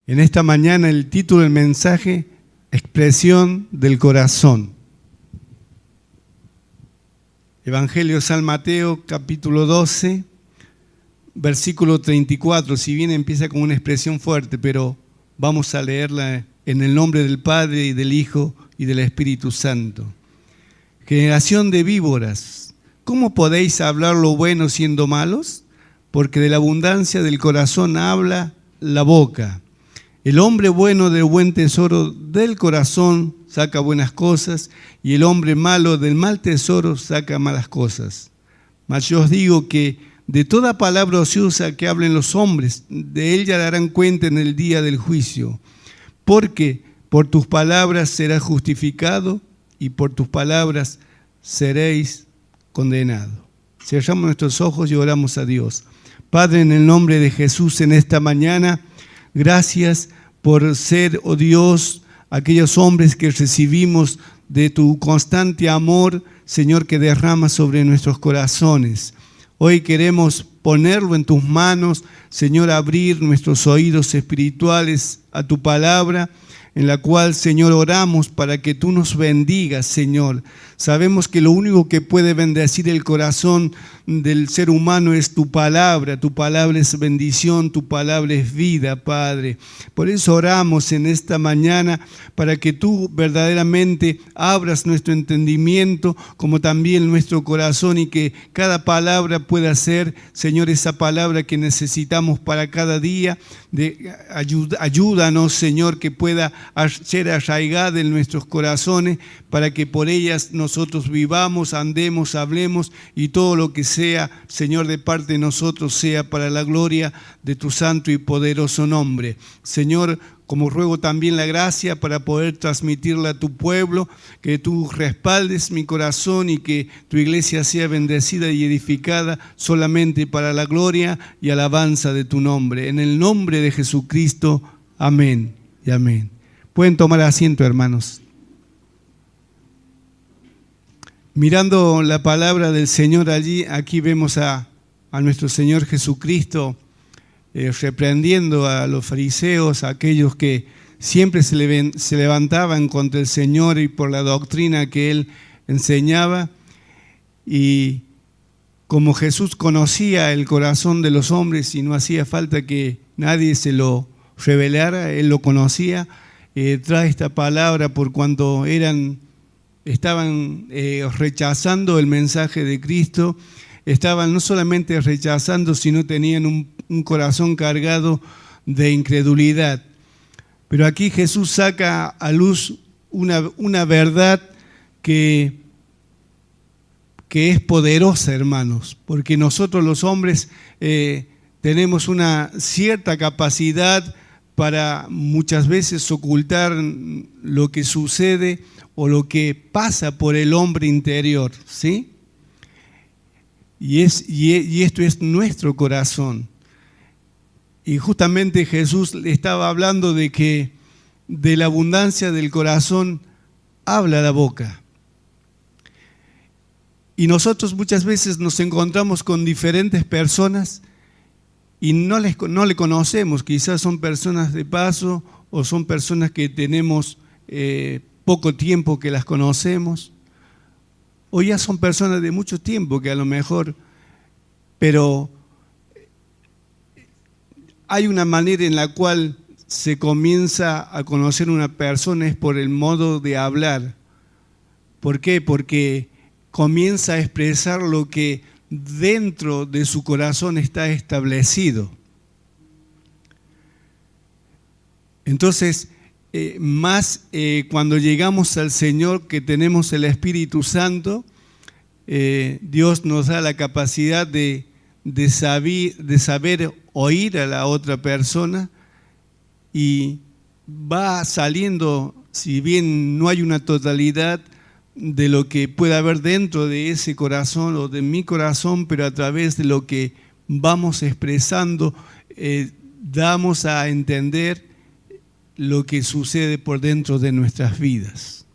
En esta mañana el título del mensaje, Expresión del Corazón. Evangelio de San Mateo, capítulo 12, versículo 34. Si bien empieza con una expresión fuerte, pero vamos a leerla en el nombre del Padre y del Hijo y del Espíritu Santo. Generación de víboras, ¿cómo podéis hablar lo bueno siendo malos? Porque de la abundancia del corazón habla la boca. El hombre bueno del buen tesoro del corazón saca buenas cosas, y el hombre malo del mal tesoro saca malas cosas. Mas yo os digo que de toda palabra ociosa que hablen los hombres, de ella darán cuenta en el día del juicio. Porque por tus palabras serás justificado, y por tus palabras seréis condenado. Cerramos nuestros ojos y oramos a Dios. Padre, en el nombre de Jesús, en esta mañana, gracias por ser, oh Dios, aquellos hombres que recibimos de tu constante amor, Señor, que derrama sobre nuestros corazones. Hoy queremos ponerlo en tus manos, Señor, abrir nuestros oídos espirituales a tu palabra, en la cual, Señor, oramos para que tú nos bendigas, Señor. Sabemos que lo único que puede bendecir el corazón del ser humano es tu palabra es bendición, tu palabra es vida, Padre. Por eso oramos en esta mañana para que tú verdaderamente abras nuestro entendimiento como también nuestro corazón, y que cada palabra pueda ser, Señor, esa palabra que necesitamos para cada día. Ayúdanos, Señor, que pueda ser arraigada en nuestros corazones, para que por ellas nosotros vivamos, andemos, hablemos, y todo lo que sea, Señor, de parte de nosotros sea para la gloria de tu santo y poderoso nombre. Señor, como ruego también la gracia para poder transmitirla a tu pueblo, que tú respaldes mi corazón y que tu iglesia sea bendecida y edificada solamente para la gloria y alabanza de tu nombre. En el nombre de Jesucristo, amén y amén. Pueden tomar asiento, hermanos. Mirando la palabra del Señor aquí vemos a nuestro Señor Jesucristo reprendiendo a los fariseos, a aquellos que siempre se levantaban contra el Señor y por la doctrina que Él enseñaba. Y como Jesús conocía el corazón de los hombres y no hacía falta que nadie se lo revelara, Él lo conocía, trae esta palabra por cuanto estaban rechazando el mensaje de Cristo. Estaban no solamente rechazando, sino tenían un corazón cargado de incredulidad. Pero aquí Jesús saca a luz una verdad que es poderosa, hermanos, porque nosotros los hombres tenemos una cierta capacidad para muchas veces ocultar lo que sucede o lo que pasa por el hombre interior, ¿sí? Y esto es nuestro corazón. Y justamente Jesús estaba hablando de que de la abundancia del corazón habla la boca. Y nosotros muchas veces nos encontramos con diferentes personas y no le conocemos. Quizás son personas de paso o son personas que tenemos poco tiempo que las conocemos, o ya son personas de mucho tiempo que a lo mejor, pero hay una manera en la cual se comienza a conocer una persona, es por el modo de hablar. ¿Por qué? Porque comienza a expresar lo que dentro de su corazón está establecido. Entonces, cuando llegamos al Señor, que tenemos el Espíritu Santo, Dios nos da la capacidad de saber oír a la otra persona, y va saliendo, si bien no hay una totalidad de lo que pueda haber dentro de ese corazón o de mi corazón, pero a través de lo que vamos expresando, damos a entender lo que sucede por dentro de nuestras vidas,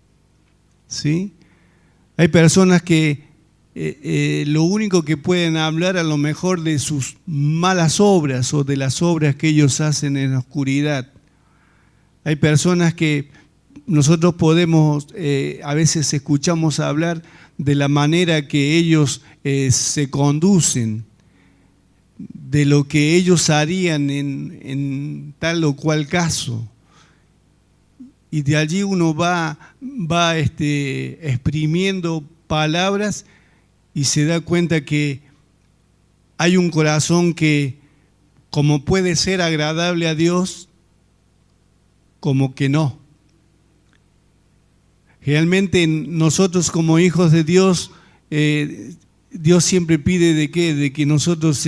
¿sí? Hay personas que lo único que pueden hablar a lo mejor de sus malas obras o de las obras que ellos hacen en la oscuridad, Hay personas que nosotros podemos, a veces escuchamos hablar de la manera que ellos se conducen, de lo que ellos harían en tal o cual caso. Y de allí uno va exprimiendo palabras y se da cuenta que hay un corazón que, como puede ser agradable a Dios, como que no. Realmente nosotros como hijos de Dios, Dios siempre pide de que nosotros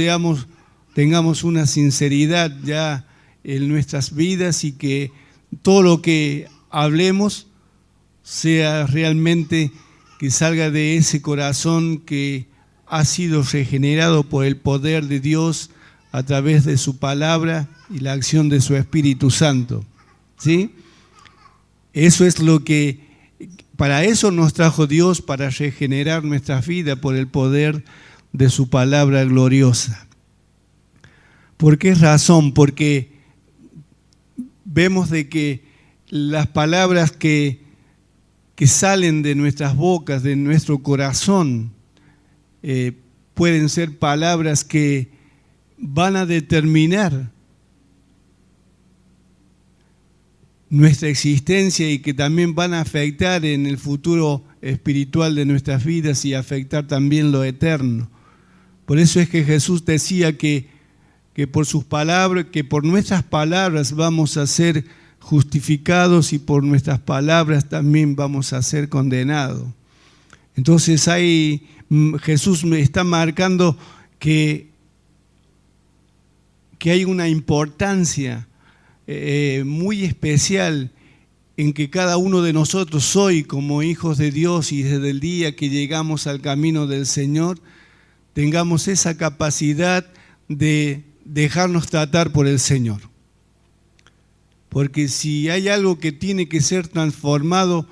tengamos una sinceridad ya en nuestras vidas y que todo lo que hablemos sea realmente que salga de ese corazón que ha sido regenerado por el poder de Dios a través de su palabra y la acción de su Espíritu Santo. ¿Sí? Eso es lo que, para eso nos trajo Dios, para regenerar nuestras vidas por el poder de su palabra gloriosa. ¿Por qué razón? Porque vemos de que las palabras que salen de nuestras bocas, de nuestro corazón, pueden ser palabras que van a determinar nuestra existencia y que también van a afectar en el futuro espiritual de nuestras vidas y afectar también lo eterno. Por eso es que Jesús decía que por sus palabras, que por nuestras palabras vamos a ser justificados y por nuestras palabras también vamos a ser condenados. Entonces Jesús me está marcando que hay una importancia muy especial en que cada uno de nosotros hoy, como hijos de Dios y desde el día que llegamos al camino del Señor, tengamos esa capacidad de dejarnos tratar por el Señor. Porque si hay algo que tiene que ser transformado,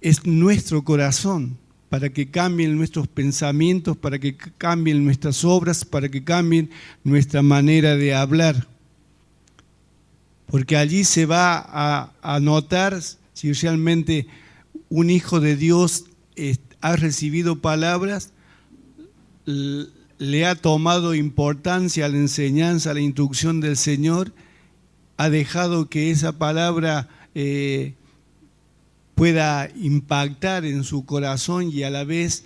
es nuestro corazón, para que cambien nuestros pensamientos, para que cambien nuestras obras, para que cambien nuestra manera de hablar. Porque allí se va a notar si realmente un hijo de Dios ha recibido palabras, le ha tomado importancia a la enseñanza, a la instrucción del Señor, ha dejado que esa palabra pueda impactar en su corazón y a la vez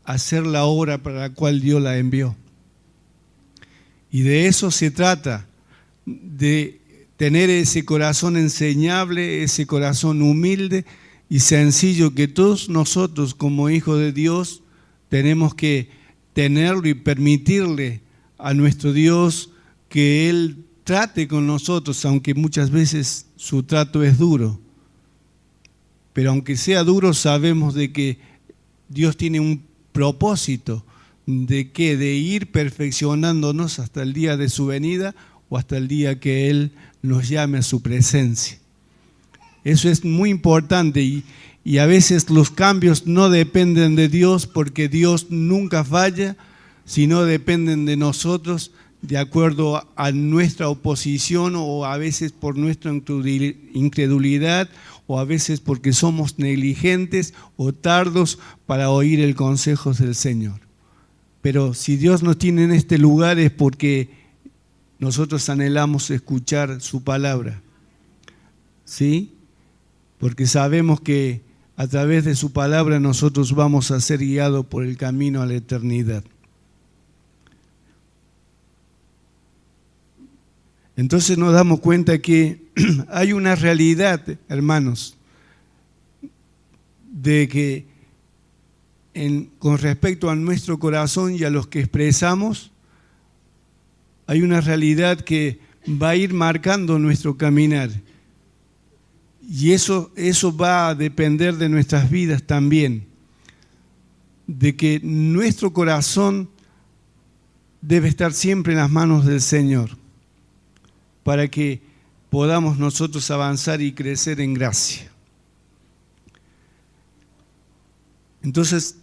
hacer la obra para la cual Dios la envió. Y de eso se trata, de tener ese corazón enseñable, ese corazón humilde y sencillo que todos nosotros como hijos de Dios tenemos que tenerlo y permitirle a nuestro Dios que Él trate con nosotros, aunque muchas veces su trato es duro. Pero aunque sea duro, sabemos de que Dios tiene un propósito de ir perfeccionándonos hasta el día de su venida o hasta el día que Él nos llame a su presencia. Eso es muy importante y a veces los cambios no dependen de Dios porque Dios nunca falla, sino dependen de nosotros de acuerdo a nuestra oposición o a veces por nuestra incredulidad o a veces porque somos negligentes o tardos para oír el consejo del Señor. Pero si Dios nos tiene en este lugar es porque nosotros anhelamos escuchar su palabra, ¿sí? Porque sabemos que a través de su palabra nosotros vamos a ser guiados por el camino a la eternidad. Entonces nos damos cuenta que hay una realidad, hermanos, de que con respecto a nuestro corazón y a los que expresamos, hay una realidad que va a ir marcando nuestro caminar. Y eso va a depender de nuestras vidas también, de que nuestro corazón debe estar siempre en las manos del Señor, para que podamos nosotros avanzar y crecer en gracia. Entonces,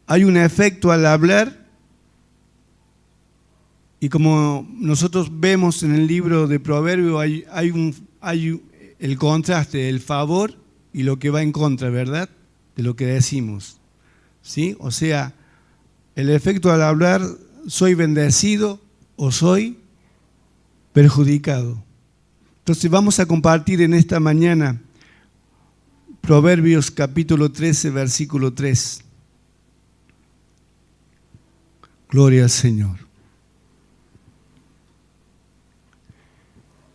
hay un efecto al hablar Y como nosotros vemos en el libro de Proverbios, hay el contraste, el favor y lo que va en contra, ¿verdad? De lo que decimos, ¿sí? O sea, el efecto al hablar, ¿soy bendecido o soy perjudicado? Entonces vamos a compartir en esta mañana Proverbios capítulo 13, versículo 3. Gloria al Señor.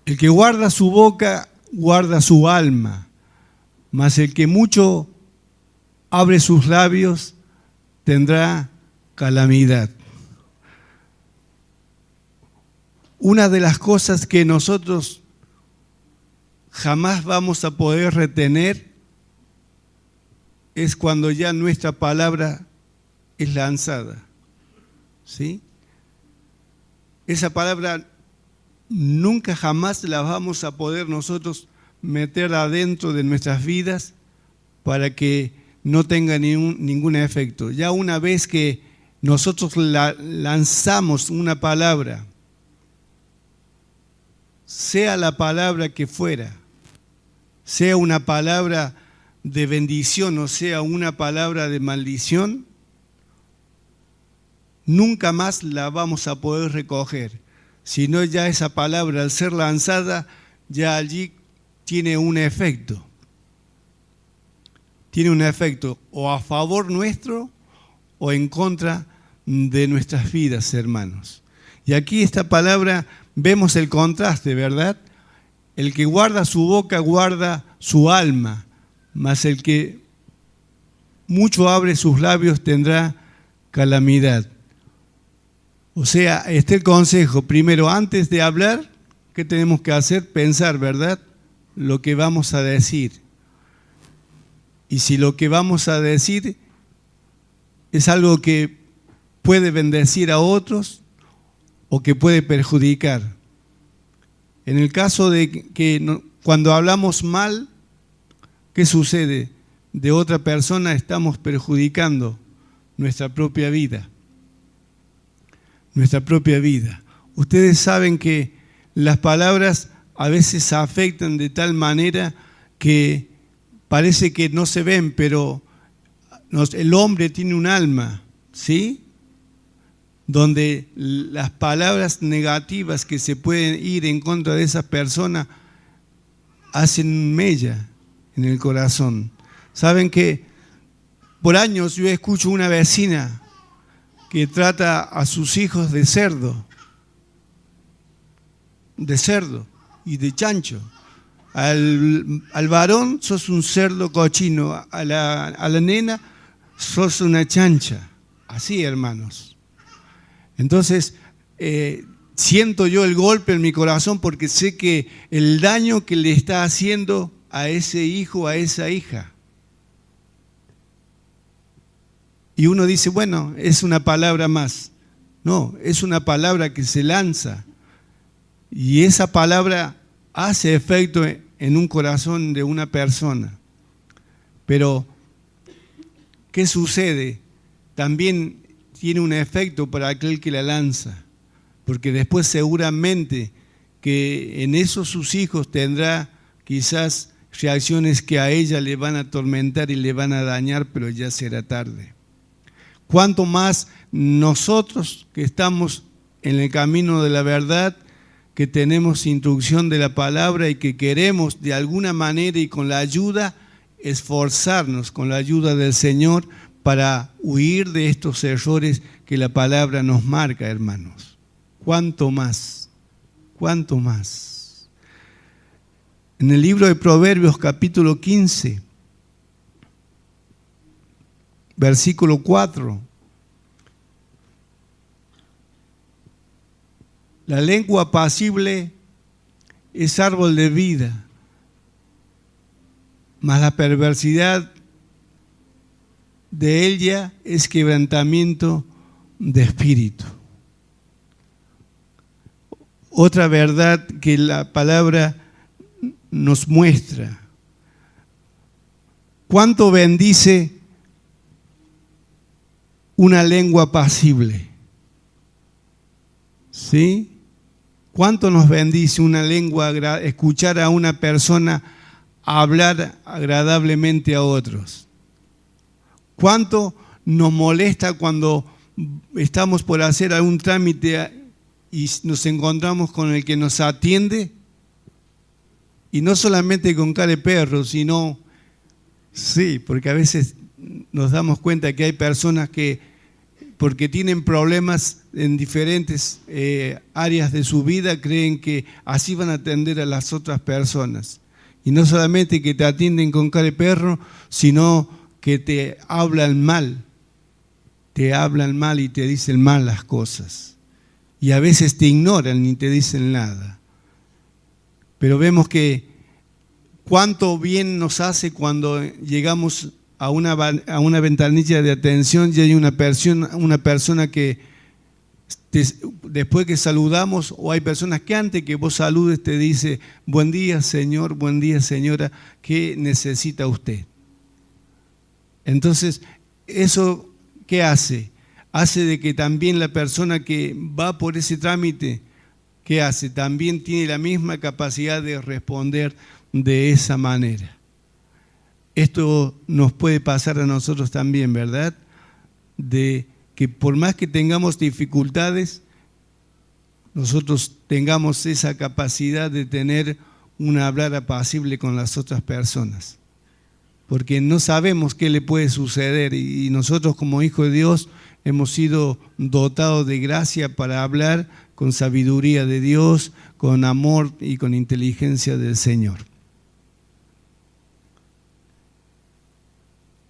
El que guarda su boca, guarda su alma, mas el que mucho abre sus labios, tendrá calamidad. Una de las cosas que nosotros jamás vamos a poder retener es cuando ya nuestra palabra es lanzada, ¿sí? Esa palabra nunca jamás la vamos a poder nosotros meter adentro de nuestras vidas para que no tenga ningún efecto. Ya una vez que nosotros lanzamos una palabra, sea la palabra que fuera, sea una palabra de bendición o sea una palabra de maldición, nunca más la vamos a poder recoger. Sino ya esa palabra, al ser lanzada, ya allí tiene un efecto. Tiene un efecto o a favor nuestro o en contra de nuestras vidas, hermanos. Y aquí esta palabra vemos el contraste, ¿verdad? El que guarda su boca guarda su alma, mas el que mucho abre sus labios tendrá calamidad. O sea, este es el consejo. Primero, antes de hablar, ¿qué tenemos que hacer? Pensar, ¿verdad? Lo que vamos a decir. Y si lo que vamos a decir es algo que puede bendecir a otros o que puede perjudicar. En el caso de que cuando hablamos mal, ¿qué sucede? De otra persona estamos perjudicando nuestra propia vida. Nuestra propia vida. Ustedes saben que las palabras a veces afectan de tal manera que parece que no se ven, pero el hombre tiene un alma, ¿sí? Donde las palabras negativas que se pueden ir en contra de esa persona hacen mella en el corazón. Saben que por años yo escucho una vecina que trata a sus hijos de cerdo y de chancho. Al varón sos un cerdo cochino, a la nena sos una chancha. Así, hermanos. Entonces, siento yo el golpe en mi corazón porque sé que el daño que le está haciendo a ese hijo, a esa hija. Y uno dice, bueno, es una palabra más. No, es una palabra que se lanza. Y esa palabra hace efecto en un corazón de una persona. Pero, ¿qué sucede? También tiene un efecto para aquel que la lanza. Porque después seguramente que en eso sus hijos tendrá quizás reacciones que a ella le van a atormentar y le van a dañar, pero ya será tarde. Cuanto más nosotros que estamos en el camino de la verdad, que tenemos instrucción de la palabra y que queremos de alguna manera y con la ayuda, esforzarnos con la ayuda del Señor para huir de estos errores que la palabra nos marca, hermanos. ¿Cuánto más? ¿Cuánto más? En el libro de Proverbios capítulo 15, versículo 4. La lengua apacible es árbol de vida, mas la perversidad de ella es quebrantamiento de espíritu. Otra verdad que la palabra nos muestra. ¿Cuánto bendice una lengua apacible? ¿Sí? ¿Cuánto nos bendice una lengua, escuchar a una persona hablar agradablemente a otros? ¿Cuánto nos molesta cuando estamos por hacer algún trámite y nos encontramos con el que nos atiende? Y no solamente con cara de perro, sino, sí, porque a veces nos damos cuenta que hay personas que, porque tienen problemas en diferentes áreas de su vida, creen que así van a atender a las otras personas. Y no solamente que te atienden con cara de perro, sino que te hablan mal y te dicen mal las cosas. Y a veces te ignoran ni te dicen nada. Pero vemos que cuánto bien nos hace cuando llegamos a una ventanilla de atención y hay una persona que después que saludamos, o hay personas que antes que vos saludes te dice: buen día señor, buen día señora, ¿qué necesita usted? Entonces, ¿eso qué hace? Hace de que también la persona que va por ese trámite, ¿qué hace? También tiene la misma capacidad de responder de esa manera. Esto nos puede pasar a nosotros también, ¿verdad? De que por más que tengamos dificultades, nosotros tengamos esa capacidad de tener un hablar apacible con las otras personas. Porque no sabemos qué le puede suceder y nosotros como hijos de Dios hemos sido dotados de gracia para hablar con sabiduría de Dios, con amor y con inteligencia del Señor.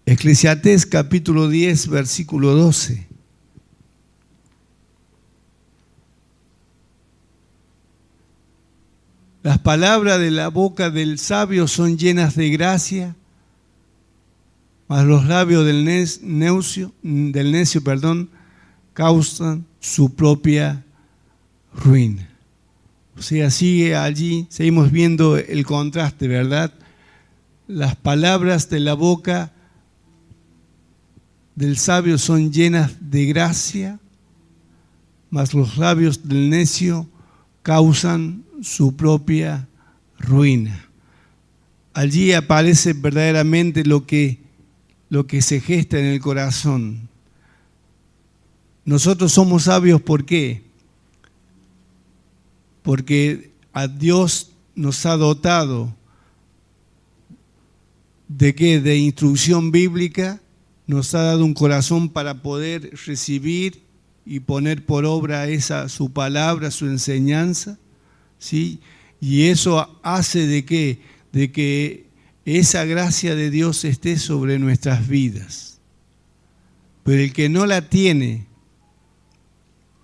Eclesiastés capítulo 10, versículo 12. Las palabras de la boca del sabio son llenas de gracia, mas los labios del necio, causan su propia ruina. O sea, sigue allí, seguimos viendo el contraste, ¿verdad? Las palabras de la boca del sabio son llenas de gracia, mas los labios del necio causan su propia ruina. Allí aparece verdaderamente lo que se gesta en el corazón. Nosotros somos sabios, ¿por qué? Porque a Dios nos ha dotado ¿de qué? De instrucción bíblica, nos ha dado un corazón para poder recibir y poner por obra su palabra, su enseñanza, ¿sí? Y eso hace de que esa gracia de Dios esté sobre nuestras vidas. Pero el que no la tiene,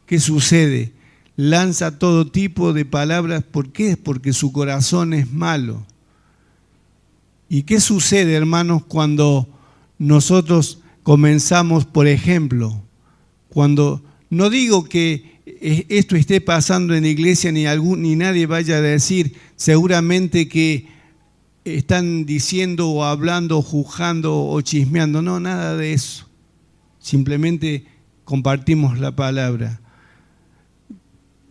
¿qué sucede? Lanza todo tipo de palabras. ¿Por qué? Porque su corazón es malo. ¿Y qué sucede, hermanos, cuando nosotros comenzamos, por ejemplo, cuando, no digo que esto esté pasando en la iglesia ni nadie vaya a decir seguramente que están diciendo o hablando o juzgando o chismeando, no, nada de eso. Simplemente compartimos la palabra.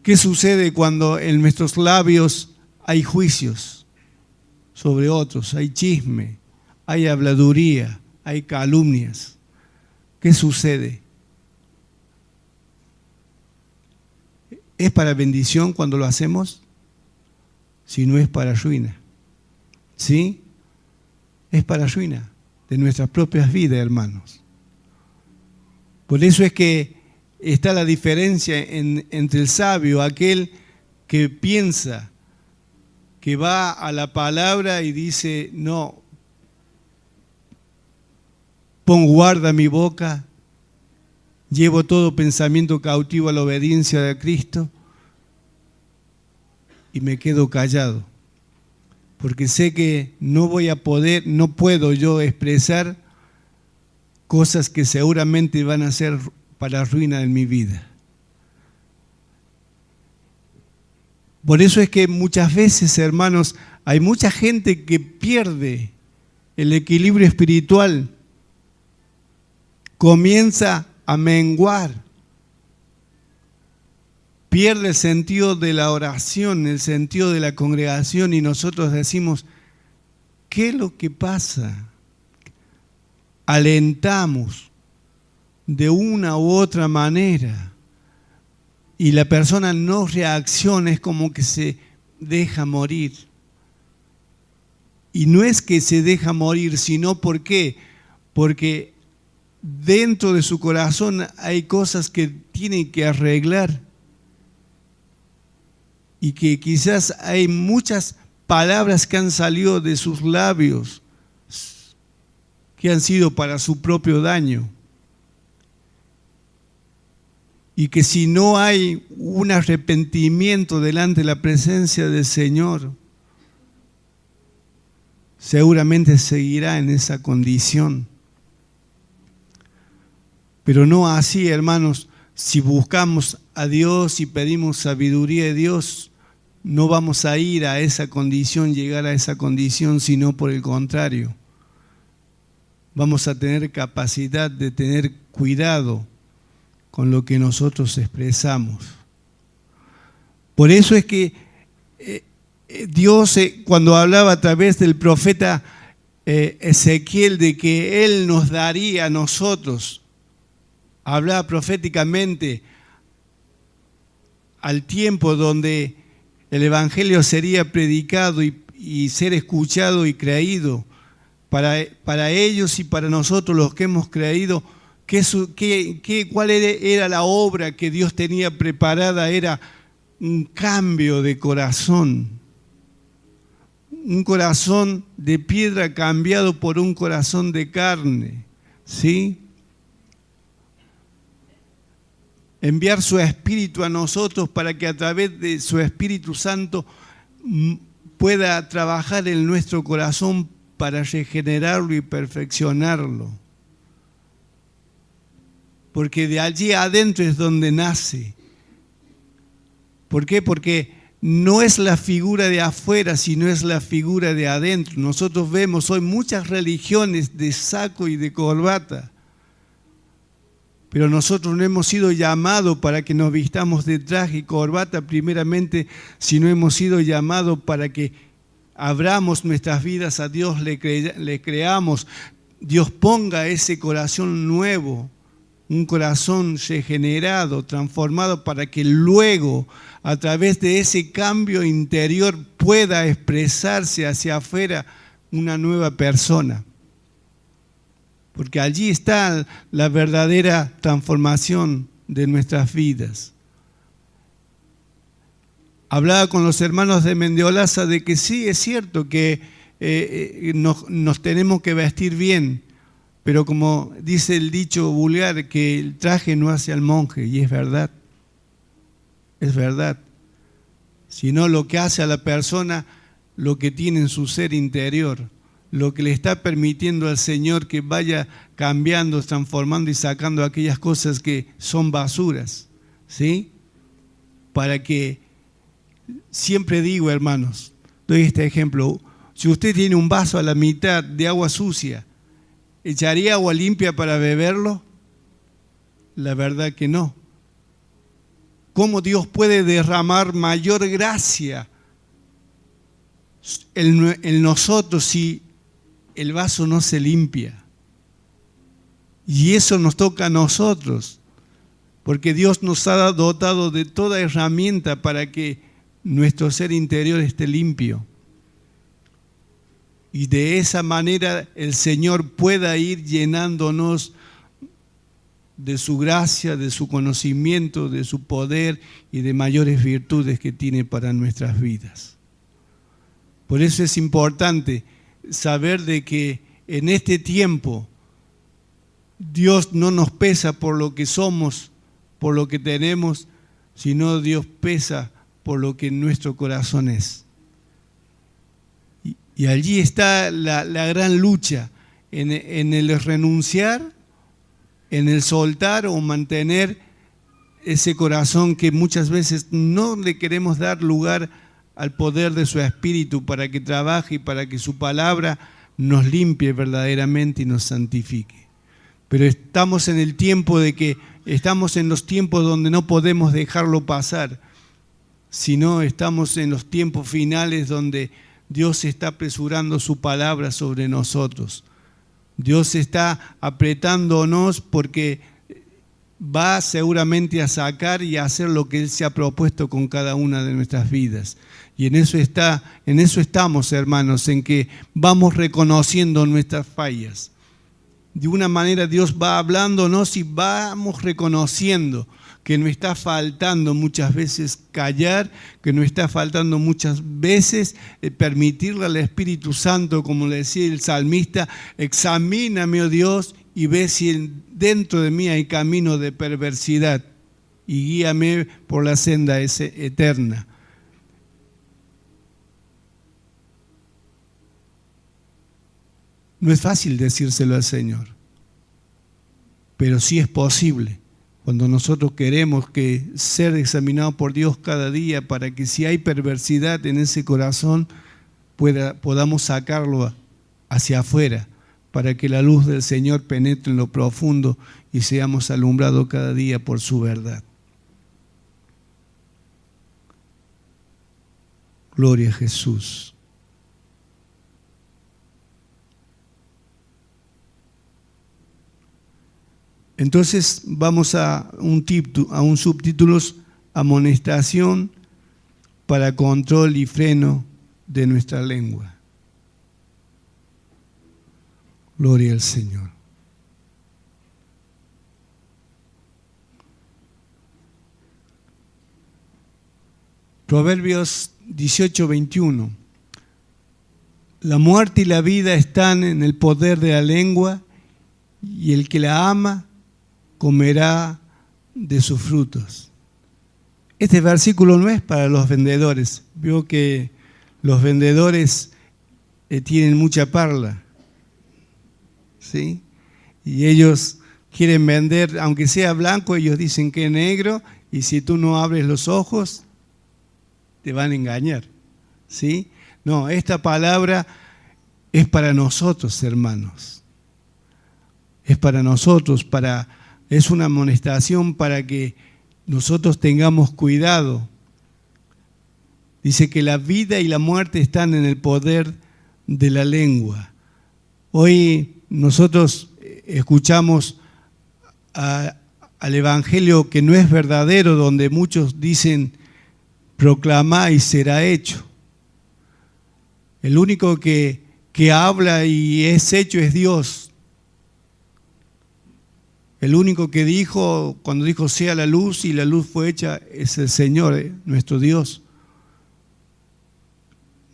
¿Qué sucede cuando en nuestros labios hay juicios sobre otros, hay chisme, hay habladuría, hay calumnias? ¿Qué sucede? ¿Es para bendición cuando lo hacemos? Si no, es para ruina. ¿Sí? Es para ruina de nuestras propias vidas, hermanos. Por eso es que está la diferencia entre el sabio, aquel que piensa, que va a la palabra y dice: no, pon guarda mi boca, llevo todo pensamiento cautivo a la obediencia de Cristo y me quedo callado, porque sé que no puedo yo expresar cosas que seguramente van a ser para ruina en mi vida. Por eso es que muchas veces, hermanos, hay mucha gente que pierde el equilibrio espiritual, comienza a menguar, pierde el sentido de la oración, el sentido de la congregación, y nosotros decimos, ¿qué es lo que pasa? Alentamos de una u otra manera y la persona no reacciona, es como que se deja morir. Y no es que se deja morir, sino ¿por qué? Porque dentro de su corazón hay cosas que tiene que arreglar y que quizás hay muchas palabras que han salido de sus labios que han sido para su propio daño. Y que si no hay un arrepentimiento delante de la presencia del Señor, seguramente seguirá en esa condición. Pero no así, hermanos. Si buscamos a Dios y pedimos sabiduría de Dios, no vamos a ir a esa condición, llegar a esa condición, sino por el contrario. Vamos a tener capacidad de tener cuidado con lo que nosotros expresamos. Por eso es que Dios, cuando hablaba a través del profeta Ezequiel de que Él nos daría a nosotros, hablaba proféticamente al tiempo donde el Evangelio sería predicado y ser escuchado y creído para ellos y para nosotros los que hemos creído. ¿Cuál era la obra que Dios tenía preparada? Era un cambio de corazón. Un corazón de piedra cambiado por un corazón de carne. ¿Sí? Enviar su Espíritu a nosotros para que a través de su Espíritu Santo pueda trabajar en nuestro corazón para regenerarlo y perfeccionarlo. Porque de allí adentro es donde nace. ¿Por qué? Porque no es la figura de afuera, sino es la figura de adentro. Nosotros vemos hoy muchas religiones de saco y de corbata, pero nosotros no hemos sido llamados para que nos vistamos de traje y corbata primeramente, sino hemos sido llamados para que abramos nuestras vidas a Dios, le creamos, Dios ponga ese corazón nuevo, un corazón regenerado, transformado, para que luego, a través de ese cambio interior, pueda expresarse hacia afuera una nueva persona. Porque allí está la verdadera transformación de nuestras vidas. Hablaba con los hermanos de Mendeolaza de que sí, es cierto que nos tenemos que vestir bien, pero como dice el dicho vulgar, que el traje no hace al monje, y es verdad, sino lo que hace a la persona, lo que tiene en su ser interior, lo que le está permitiendo al Señor que vaya cambiando, transformando y sacando aquellas cosas que son basuras, ¿sí? Para que, siempre digo, hermanos, doy este ejemplo, si usted tiene un vaso a la mitad de agua sucia, ¿echaría agua limpia para beberlo? La verdad que no. ¿Cómo Dios puede derramar mayor gracia en nosotros si el vaso no se limpia? Y eso nos toca a nosotros, porque Dios nos ha dotado de toda herramienta para que nuestro ser interior esté limpio. Y de esa manera el Señor pueda ir llenándonos de su gracia, de su conocimiento, de su poder y de mayores virtudes que tiene para nuestras vidas. Por eso es importante saber de que en este tiempo Dios no nos pesa por lo que somos, por lo que tenemos, sino Dios pesa por lo que nuestro corazón es. Y allí está la gran lucha, en el renunciar, en el soltar o mantener ese corazón que muchas veces no le queremos dar lugar al poder de su Espíritu para que trabaje y para que su palabra nos limpie verdaderamente y nos santifique. Pero estamos en el tiempo de que estamos en los tiempos donde no podemos dejarlo pasar, sino estamos en los tiempos finales donde Dios está apresurando su palabra sobre nosotros. Dios está apretándonos porque va seguramente a sacar y a hacer lo que Él se ha propuesto con cada una de nuestras vidas. Y en eso estamos, hermanos, en que vamos reconociendo nuestras fallas. De una manera Dios va hablándonos y vamos reconociendo que nos está faltando muchas veces callar, que nos está faltando muchas veces permitirle al Espíritu Santo, como le decía el salmista, examíname, oh Dios, y ve si dentro de mí hay camino de perversidad y guíame por la senda eterna. No es fácil decírselo al Señor, pero sí es posible cuando nosotros queremos ser examinados por Dios cada día para que si hay perversidad en ese corazón podamos sacarlo hacia afuera, para que la luz del Señor penetre en lo profundo y seamos alumbrados cada día por su verdad. Gloria a Jesús. Entonces vamos a un subtítulo, amonestación para control y freno de nuestra lengua. Gloria al Señor. Proverbios 18:21. La muerte y la vida están en el poder de la lengua, y el que la ama comerá de sus frutos. Este versículo no es para los vendedores. Veo que los vendedores tienen mucha parla, ¿sí? Y ellos quieren vender, aunque sea blanco, ellos dicen que es negro, y si tú no abres los ojos, te van a engañar, ¿sí? No, esta palabra es para nosotros, hermanos. Es para nosotros, es una amonestación para que nosotros tengamos cuidado. Dice que la vida y la muerte están en el poder de la lengua. Hoy nosotros escuchamos al evangelio que no es verdadero, donde muchos dicen, proclamá y será hecho. El único que habla y es hecho es Dios. El único que dijo, cuando dijo sea la luz y la luz fue hecha, es el Señor, nuestro Dios.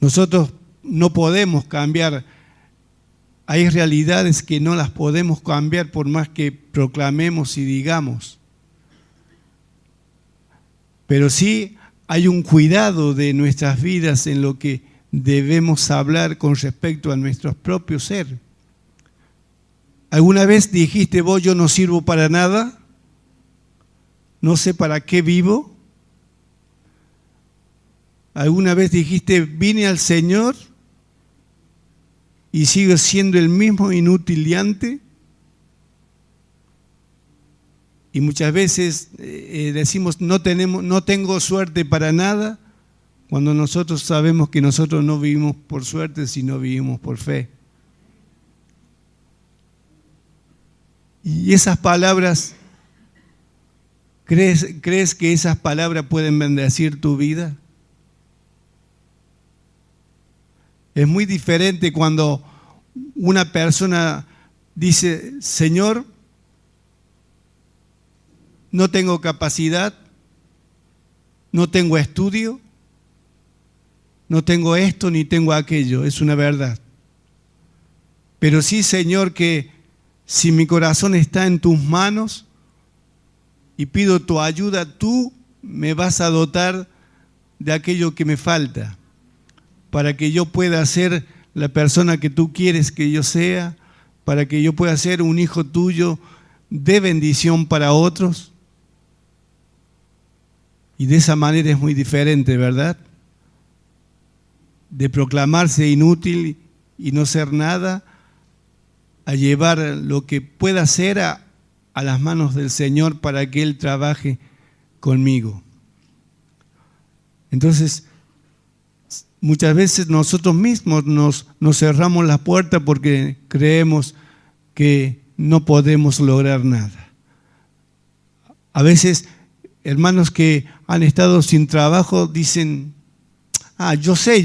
Nosotros no podemos cambiar. Hay realidades que no las podemos cambiar por más que proclamemos y digamos. Pero sí hay un cuidado de nuestras vidas en lo que debemos hablar con respecto a nuestro propio ser. ¿Alguna vez dijiste vos, yo no sirvo para nada? ¿No sé para qué vivo? ¿Alguna vez dijiste, vine al Señor y sigo siendo el mismo inútil de antes? Y muchas veces decimos, no tengo suerte para nada, cuando nosotros sabemos que nosotros no vivimos por suerte, sino vivimos por fe. Y esas palabras, ¿crees que esas palabras pueden bendecir tu vida? Es muy diferente cuando una persona dice, Señor, no tengo capacidad, no tengo estudio, no tengo esto ni tengo aquello, es una verdad. Pero sí, Señor, que si mi corazón está en tus manos y pido tu ayuda, tú me vas a dotar de aquello que me falta para que yo pueda ser la persona que tú quieres que yo sea, para que yo pueda ser un hijo tuyo de bendición para otros. Y de esa manera es muy diferente, ¿verdad? De proclamarse inútil y no ser nada, a llevar lo que pueda ser a las manos del Señor para que Él trabaje conmigo. Entonces, muchas veces nosotros mismos nos cerramos la puerta porque creemos que no podemos lograr nada. A veces, hermanos que han estado sin trabajo dicen, yo sé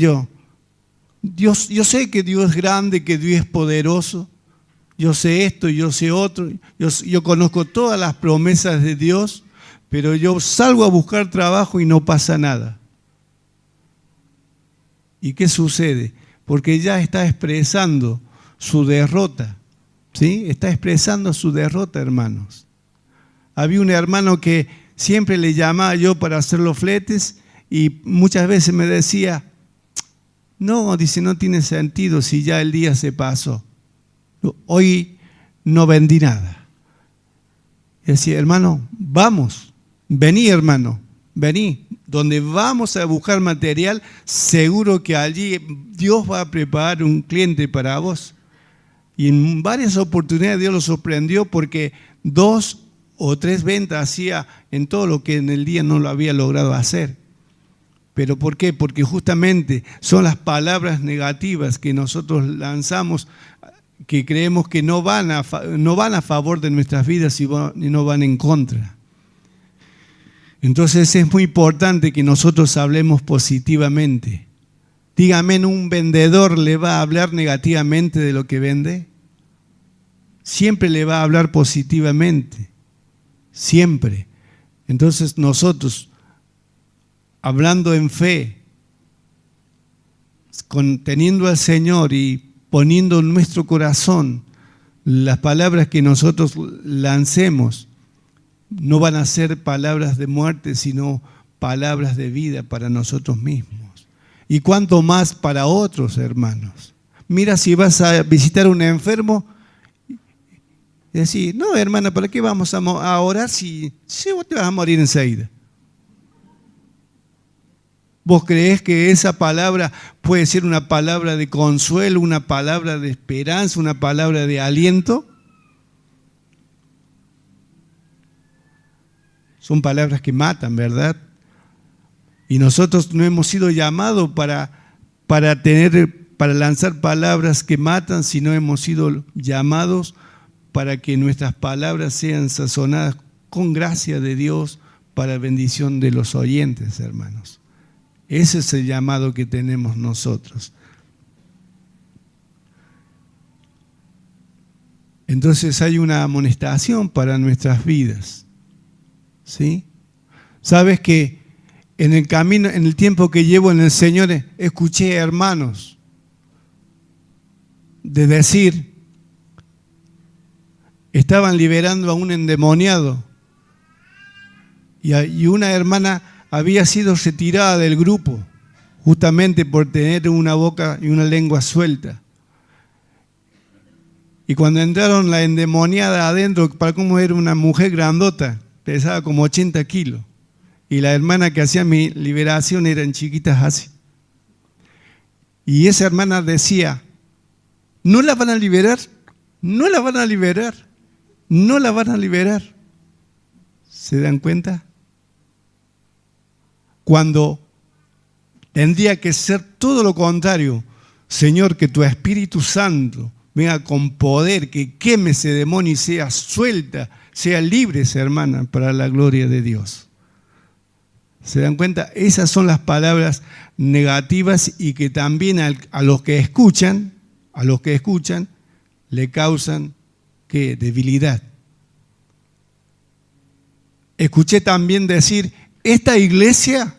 que Dios es grande, que Dios es poderoso, yo sé esto, yo sé otro, yo conozco todas las promesas de Dios, pero yo salgo a buscar trabajo y no pasa nada. ¿Y qué sucede? Porque ya está expresando su derrota, ¿sí? Está expresando su derrota, hermanos. Había un hermano que siempre le llamaba yo para hacer los fletes y muchas veces me decía, dice, no tiene sentido si ya el día se pasó. Hoy no vendí nada. Y decía, hermano, vení hermano, vení. Donde vamos a buscar material, seguro que allí Dios va a preparar un cliente para vos. Y en varias oportunidades Dios lo sorprendió porque 2 o 3 ventas hacía en todo lo que en el día no lo había logrado hacer. ¿Pero por qué? Porque justamente son las palabras negativas que nosotros lanzamos, que creemos que no van a favor de nuestras vidas y no van en contra. Entonces es muy importante que nosotros hablemos positivamente. Dígame, ¿un vendedor le va a hablar negativamente de lo que vende? Siempre le va a hablar positivamente, siempre. Entonces nosotros, hablando en fe, teniendo al Señor y poniendo en nuestro corazón las palabras que nosotros lancemos, no van a ser palabras de muerte, sino palabras de vida para nosotros mismos. Y cuánto más para otros, hermanos. Mira, si vas a visitar a un enfermo y decir, no, hermana, ¿para qué vamos a orar si vos te vas a morir enseguida? ¿Vos creés que esa palabra puede ser una palabra de consuelo, una palabra de esperanza, una palabra de aliento? Son palabras que matan, ¿verdad? Y nosotros no hemos sido llamados para lanzar palabras que matan, sino hemos sido llamados para que nuestras palabras sean sazonadas con gracia de Dios para bendición de los oyentes, hermanos. Ese es el llamado que tenemos nosotros. Entonces hay una amonestación para nuestras vidas. ¿Sí? Sabes que en el camino, en el tiempo que llevo en el Señor, escuché hermanos de decir, estaban liberando a un endemoniado y una hermana había sido retirada del grupo justamente por tener una boca y una lengua suelta. Y cuando entraron la endemoniada adentro, para cómo era una mujer grandota, pesaba como 80 kilos. Y la hermana que hacía mi liberación eran chiquitas así. Y esa hermana decía, ¿no la van a liberar? No la van a liberar. No la van a liberar. ¿Se dan cuenta? Cuando tendría que ser todo lo contrario. Señor, que tu Espíritu Santo venga con poder, que queme ese demonio y sea suelta, sea libre esa hermana para la gloria de Dios. ¿Se dan cuenta? Esas son las palabras negativas y que también a los que escuchan, le causan ¿qué? Debilidad. Escuché también decir, esta iglesia,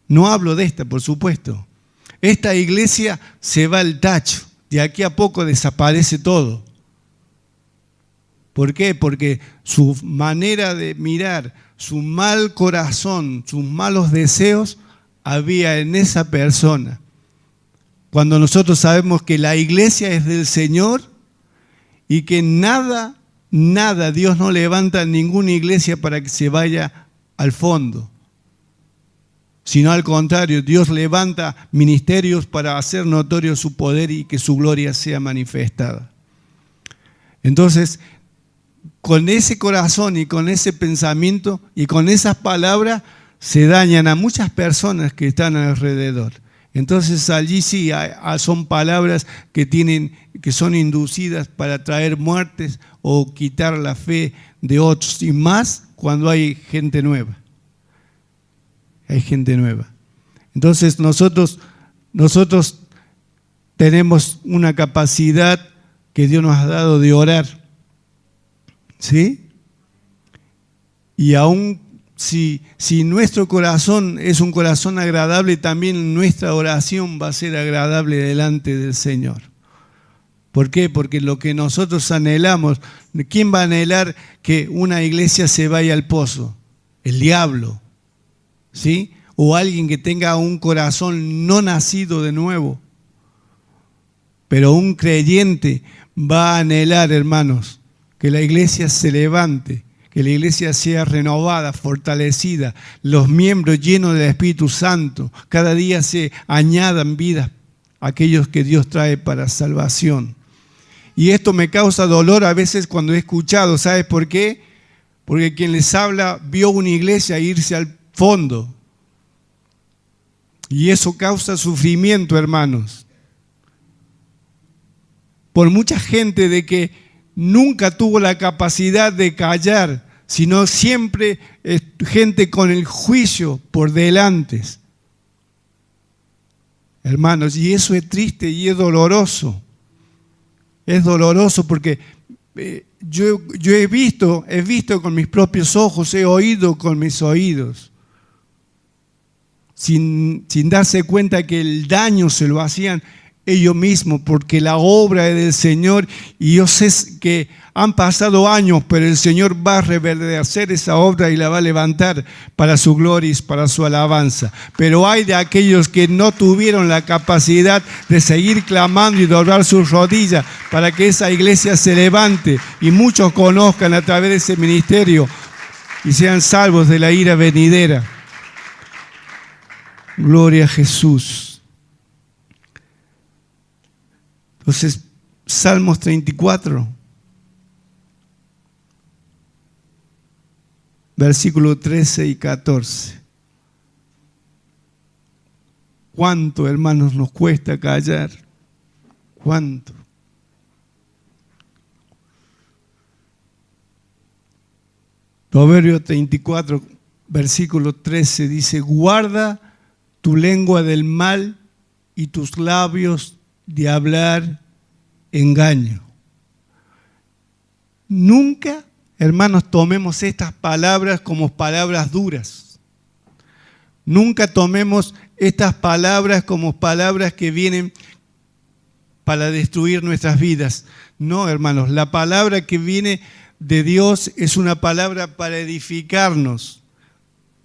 no hablo de esta por supuesto, esta iglesia se va al tacho, de aquí a poco desaparece todo. ¿Por qué? Porque su manera de mirar, su mal corazón, sus malos deseos había en esa persona. Cuando nosotros sabemos que la iglesia es del Señor y que nada, Dios no levanta ninguna iglesia para que se vaya al fondo, sino al contrario, Dios levanta ministerios para hacer notorio su poder y que su gloria sea manifestada. Entonces, con ese corazón y con ese pensamiento y con esas palabras se dañan a muchas personas que están alrededor. Entonces allí sí son palabras que son inducidas para traer muertes o quitar la fe de otros, y más cuando hay gente nueva. Hay gente nueva. Entonces nosotros tenemos una capacidad que Dios nos ha dado de orar, ¿sí? Y aún si nuestro corazón es un corazón agradable, también nuestra oración va a ser agradable delante del Señor. ¿Por qué? Porque lo que nosotros anhelamos, ¿quién va a anhelar que una iglesia se vaya al pozo? El diablo, ¿sí? O alguien que tenga un corazón no nacido de nuevo. Pero un creyente va a anhelar, hermanos, que la iglesia se levante, que la iglesia sea renovada, fortalecida, los miembros llenos del Espíritu Santo, cada día se añadan vidas a aquellos que Dios trae para salvación. Y esto me causa dolor a veces cuando he escuchado, ¿sabes por qué? Porque quien les habla vio una iglesia irse al fondo. Y eso causa sufrimiento, hermanos. Por mucha gente de que nunca tuvo la capacidad de callar, sino siempre gente con el juicio por delante. Hermanos, y eso es triste y es doloroso. Es doloroso porque yo he visto con mis propios ojos, he oído con mis oídos, sin darse cuenta que el daño se lo hacían ellos mismos, porque la obra es del Señor, y yo sé que han pasado años, pero el Señor va a reverdecer esa obra y la va a levantar para su gloria y para su alabanza. Pero hay de aquellos que no tuvieron la capacidad de seguir clamando y doblar sus rodillas para que esa iglesia se levante y muchos conozcan a través de ese ministerio y sean salvos de la ira venidera. Gloria a Jesús. Entonces, Salmos 34, versículos 13 y 14. ¿Cuánto, hermanos, nos cuesta callar? ¿Cuánto? Proverbios 34, versículo 13 dice: guarda tu lengua del mal y tus labios de hablar engaño. Nunca, hermanos, tomemos estas palabras como palabras duras. Nunca tomemos estas palabras como palabras que vienen para destruir nuestras vidas. No, hermanos, la palabra que viene de Dios es una palabra para edificarnos,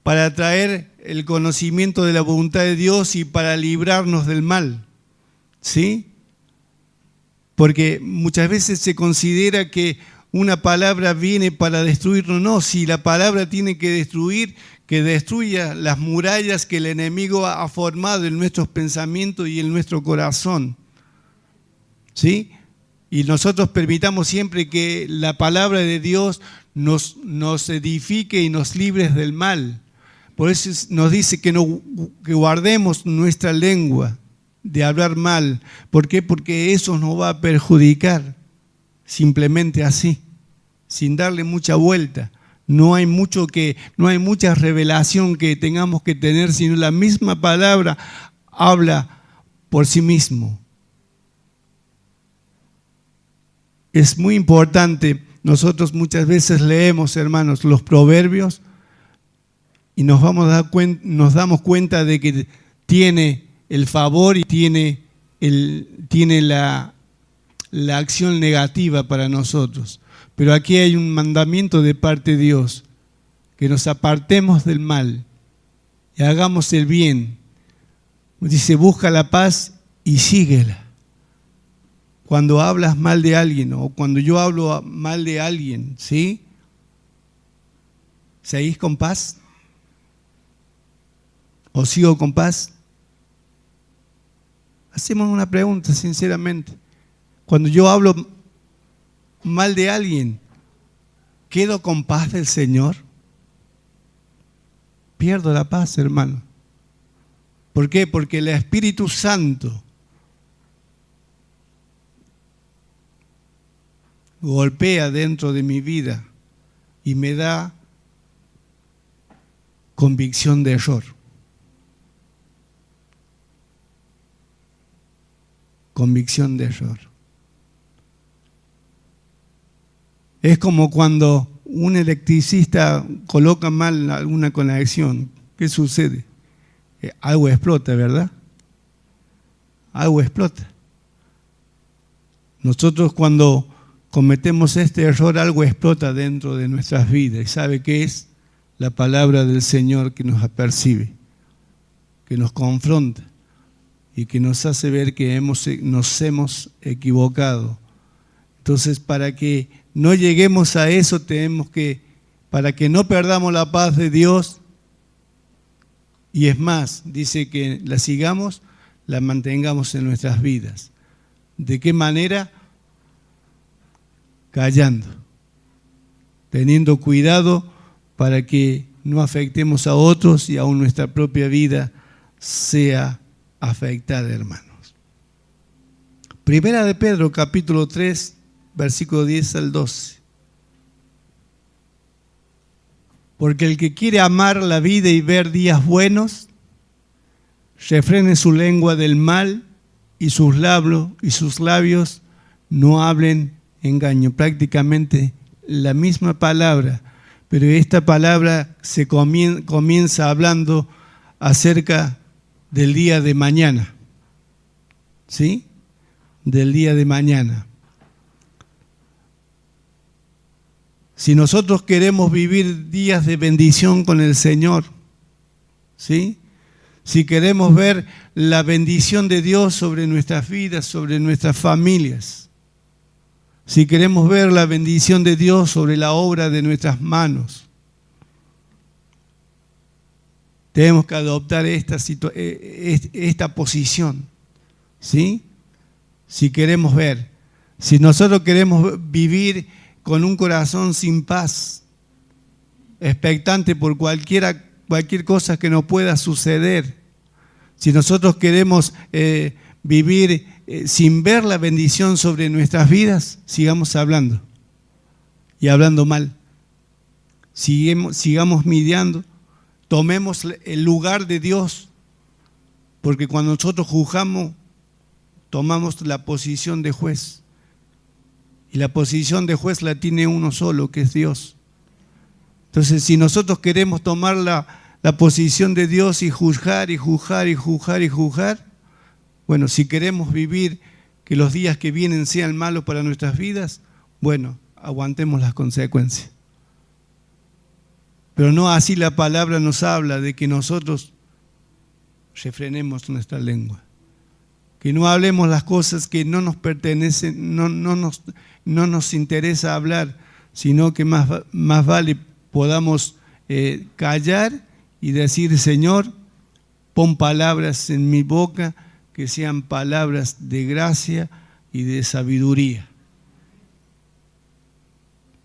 para traer el conocimiento de la voluntad de Dios y para librarnos del mal. ¿Sí? Porque muchas veces se considera que una palabra viene para destruirnos. No, si la palabra tiene que destruir, que destruya las murallas que el enemigo ha formado en nuestros pensamientos y en nuestro corazón. ¿Sí? Y nosotros permitamos siempre que la palabra de Dios nos edifique y nos libre del mal. Por eso nos dice que guardemos nuestra lengua de hablar mal. ¿Por qué? Porque eso nos va a perjudicar, simplemente así, sin darle mucha vuelta. No hay mucha revelación que tengamos que tener, sino la misma palabra habla por sí mismo. Es muy importante, nosotros muchas veces leemos, hermanos, los proverbios y nos damos cuenta de que tiene el favor y tiene la acción negativa para nosotros. Pero aquí hay un mandamiento de parte de Dios, que nos apartemos del mal y hagamos el bien. Dice, busca la paz y síguela. Cuando hablas mal de alguien o cuando yo hablo mal de alguien, ¿sí? ¿Seguís con paz? ¿O sigo con paz? Hacemos una pregunta, sinceramente. Cuando yo hablo mal de alguien, ¿quedo con paz del Señor? pierdo la paz, hermano. ¿Por qué? Porque el Espíritu Santo golpea dentro de mi vida y me da convicción de error. Convicción de error. Es como cuando un electricista coloca mal alguna conexión. ¿Qué sucede? Algo explota, ¿verdad? Algo explota. Nosotros cuando cometemos este error, algo explota dentro de nuestras vidas. ¿Y sabe qué es? La palabra del Señor que nos apercibe, que nos confronta y que nos hace ver que nos hemos equivocado. Entonces, para que no lleguemos a eso, para que no perdamos la paz de Dios, y es más, dice que la sigamos, la mantengamos en nuestras vidas. ¿De qué manera? Callando, teniendo cuidado para que no afectemos a otros y aún nuestra propia vida sea afectada, hermanos. Primera de Pedro, capítulo 3, versículo 10 al 12. Porque el que quiere amar la vida y ver días buenos, refrene su lengua del mal y sus labios no hablen engaño. Prácticamente la misma palabra, pero esta palabra se comienza hablando acerca del día de mañana. ¿Sí? Del día de mañana. Si nosotros queremos vivir días de bendición con el Señor, ¿sí? Si queremos ver la bendición de Dios sobre nuestras vidas, sobre nuestras familias, si queremos ver la bendición de Dios sobre la obra de nuestras manos, tenemos que adoptar esta posición, ¿sí? Si queremos ver, si nosotros queremos vivir con un corazón sin paz, expectante por cualquier cosa que nos pueda suceder, si nosotros queremos vivir sin ver la bendición sobre nuestras vidas, sigamos hablando y hablando mal. Sigamos mediando, tomemos el lugar de Dios, porque cuando nosotros juzgamos, tomamos la posición de juez. Y la posición de juez la tiene uno solo, que es Dios. Entonces, si nosotros queremos tomar la posición de Dios y juzgar, bueno, si queremos vivir que los días que vienen sean malos para nuestras vidas, bueno, aguantemos las consecuencias. Pero no así la palabra nos habla de que nosotros refrenemos nuestra lengua. Que no hablemos las cosas que no nos pertenecen, no nos interesa hablar, sino que más vale podamos callar y decir, Señor, pon palabras en mi boca que sean palabras de gracia y de sabiduría.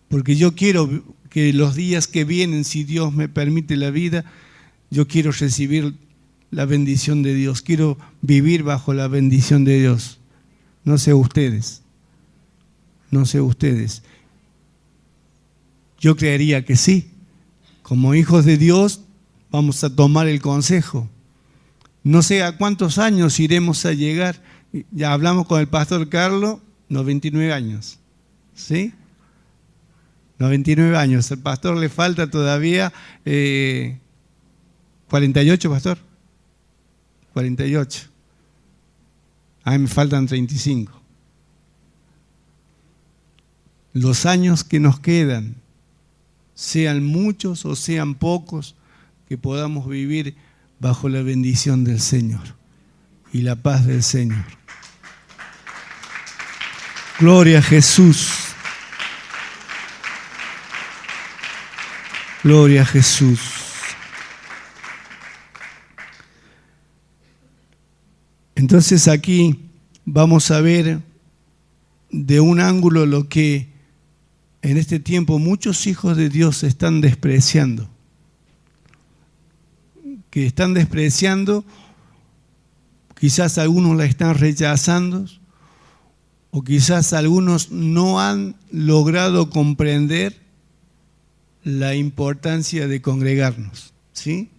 Porque yo quiero que los días que vienen, si Dios me permite la vida, yo quiero recibir la bendición de Dios, quiero vivir bajo la bendición de Dios. No sé ustedes. Yo creería que sí. Como hijos de Dios vamos a tomar el consejo. No sé a cuántos años iremos a llegar. Ya hablamos con el pastor Carlos, 99 años. ¿Sí? 99 años. Al pastor le falta todavía 48, pastor. 48. A mí me faltan 35. Los años que nos quedan, sean muchos o sean pocos, que podamos vivir bajo la bendición del Señor y la paz del Señor. Gloria a Jesús. Gloria a Jesús. Entonces aquí vamos a ver de un ángulo lo que en este tiempo muchos hijos de Dios están despreciando. que están despreciando, quizás algunos la están rechazando, o quizás algunos no han logrado comprender la importancia de congregarnos, ¿sí?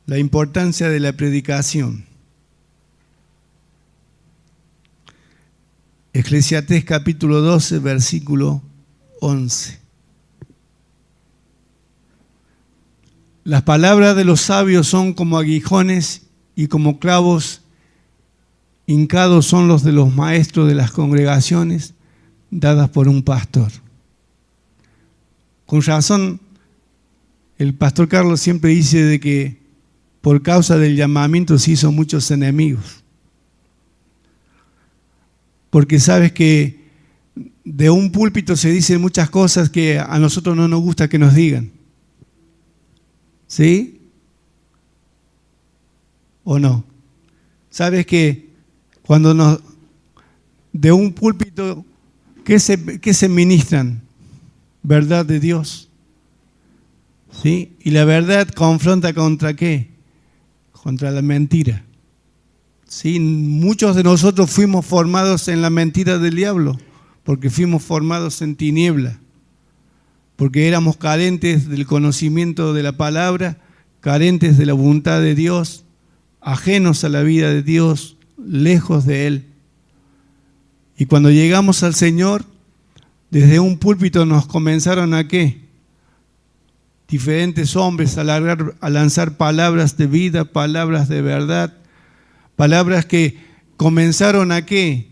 La importancia de la predicación. Eclesiastés capítulo 12, versículo 11. Las palabras de los sabios son como aguijones y como clavos hincados son los de los maestros de las congregaciones dadas por un pastor. Con razón, el pastor Carlos siempre dice de que por causa del llamamiento se hizo muchos enemigos. Porque sabes que de un púlpito se dicen muchas cosas que a nosotros no nos gusta que nos digan. ¿Sí? ¿O no? Sabes que cuando de un púlpito, ¿qué se ministran? Verdad de Dios. ¿Sí? Y la verdad confronta ¿contra qué? Contra la mentira. ¿Sí? Muchos de nosotros fuimos formados en la mentira del diablo, porque fuimos formados en tiniebla, porque éramos carentes del conocimiento de la palabra, carentes de la voluntad de Dios, ajenos a la vida de Dios, lejos de Él. Y cuando llegamos al Señor, desde un púlpito nos comenzaron a ¿qué? Diferentes hombres a lanzar palabras de vida, palabras de verdad, palabras que comenzaron a ¿qué?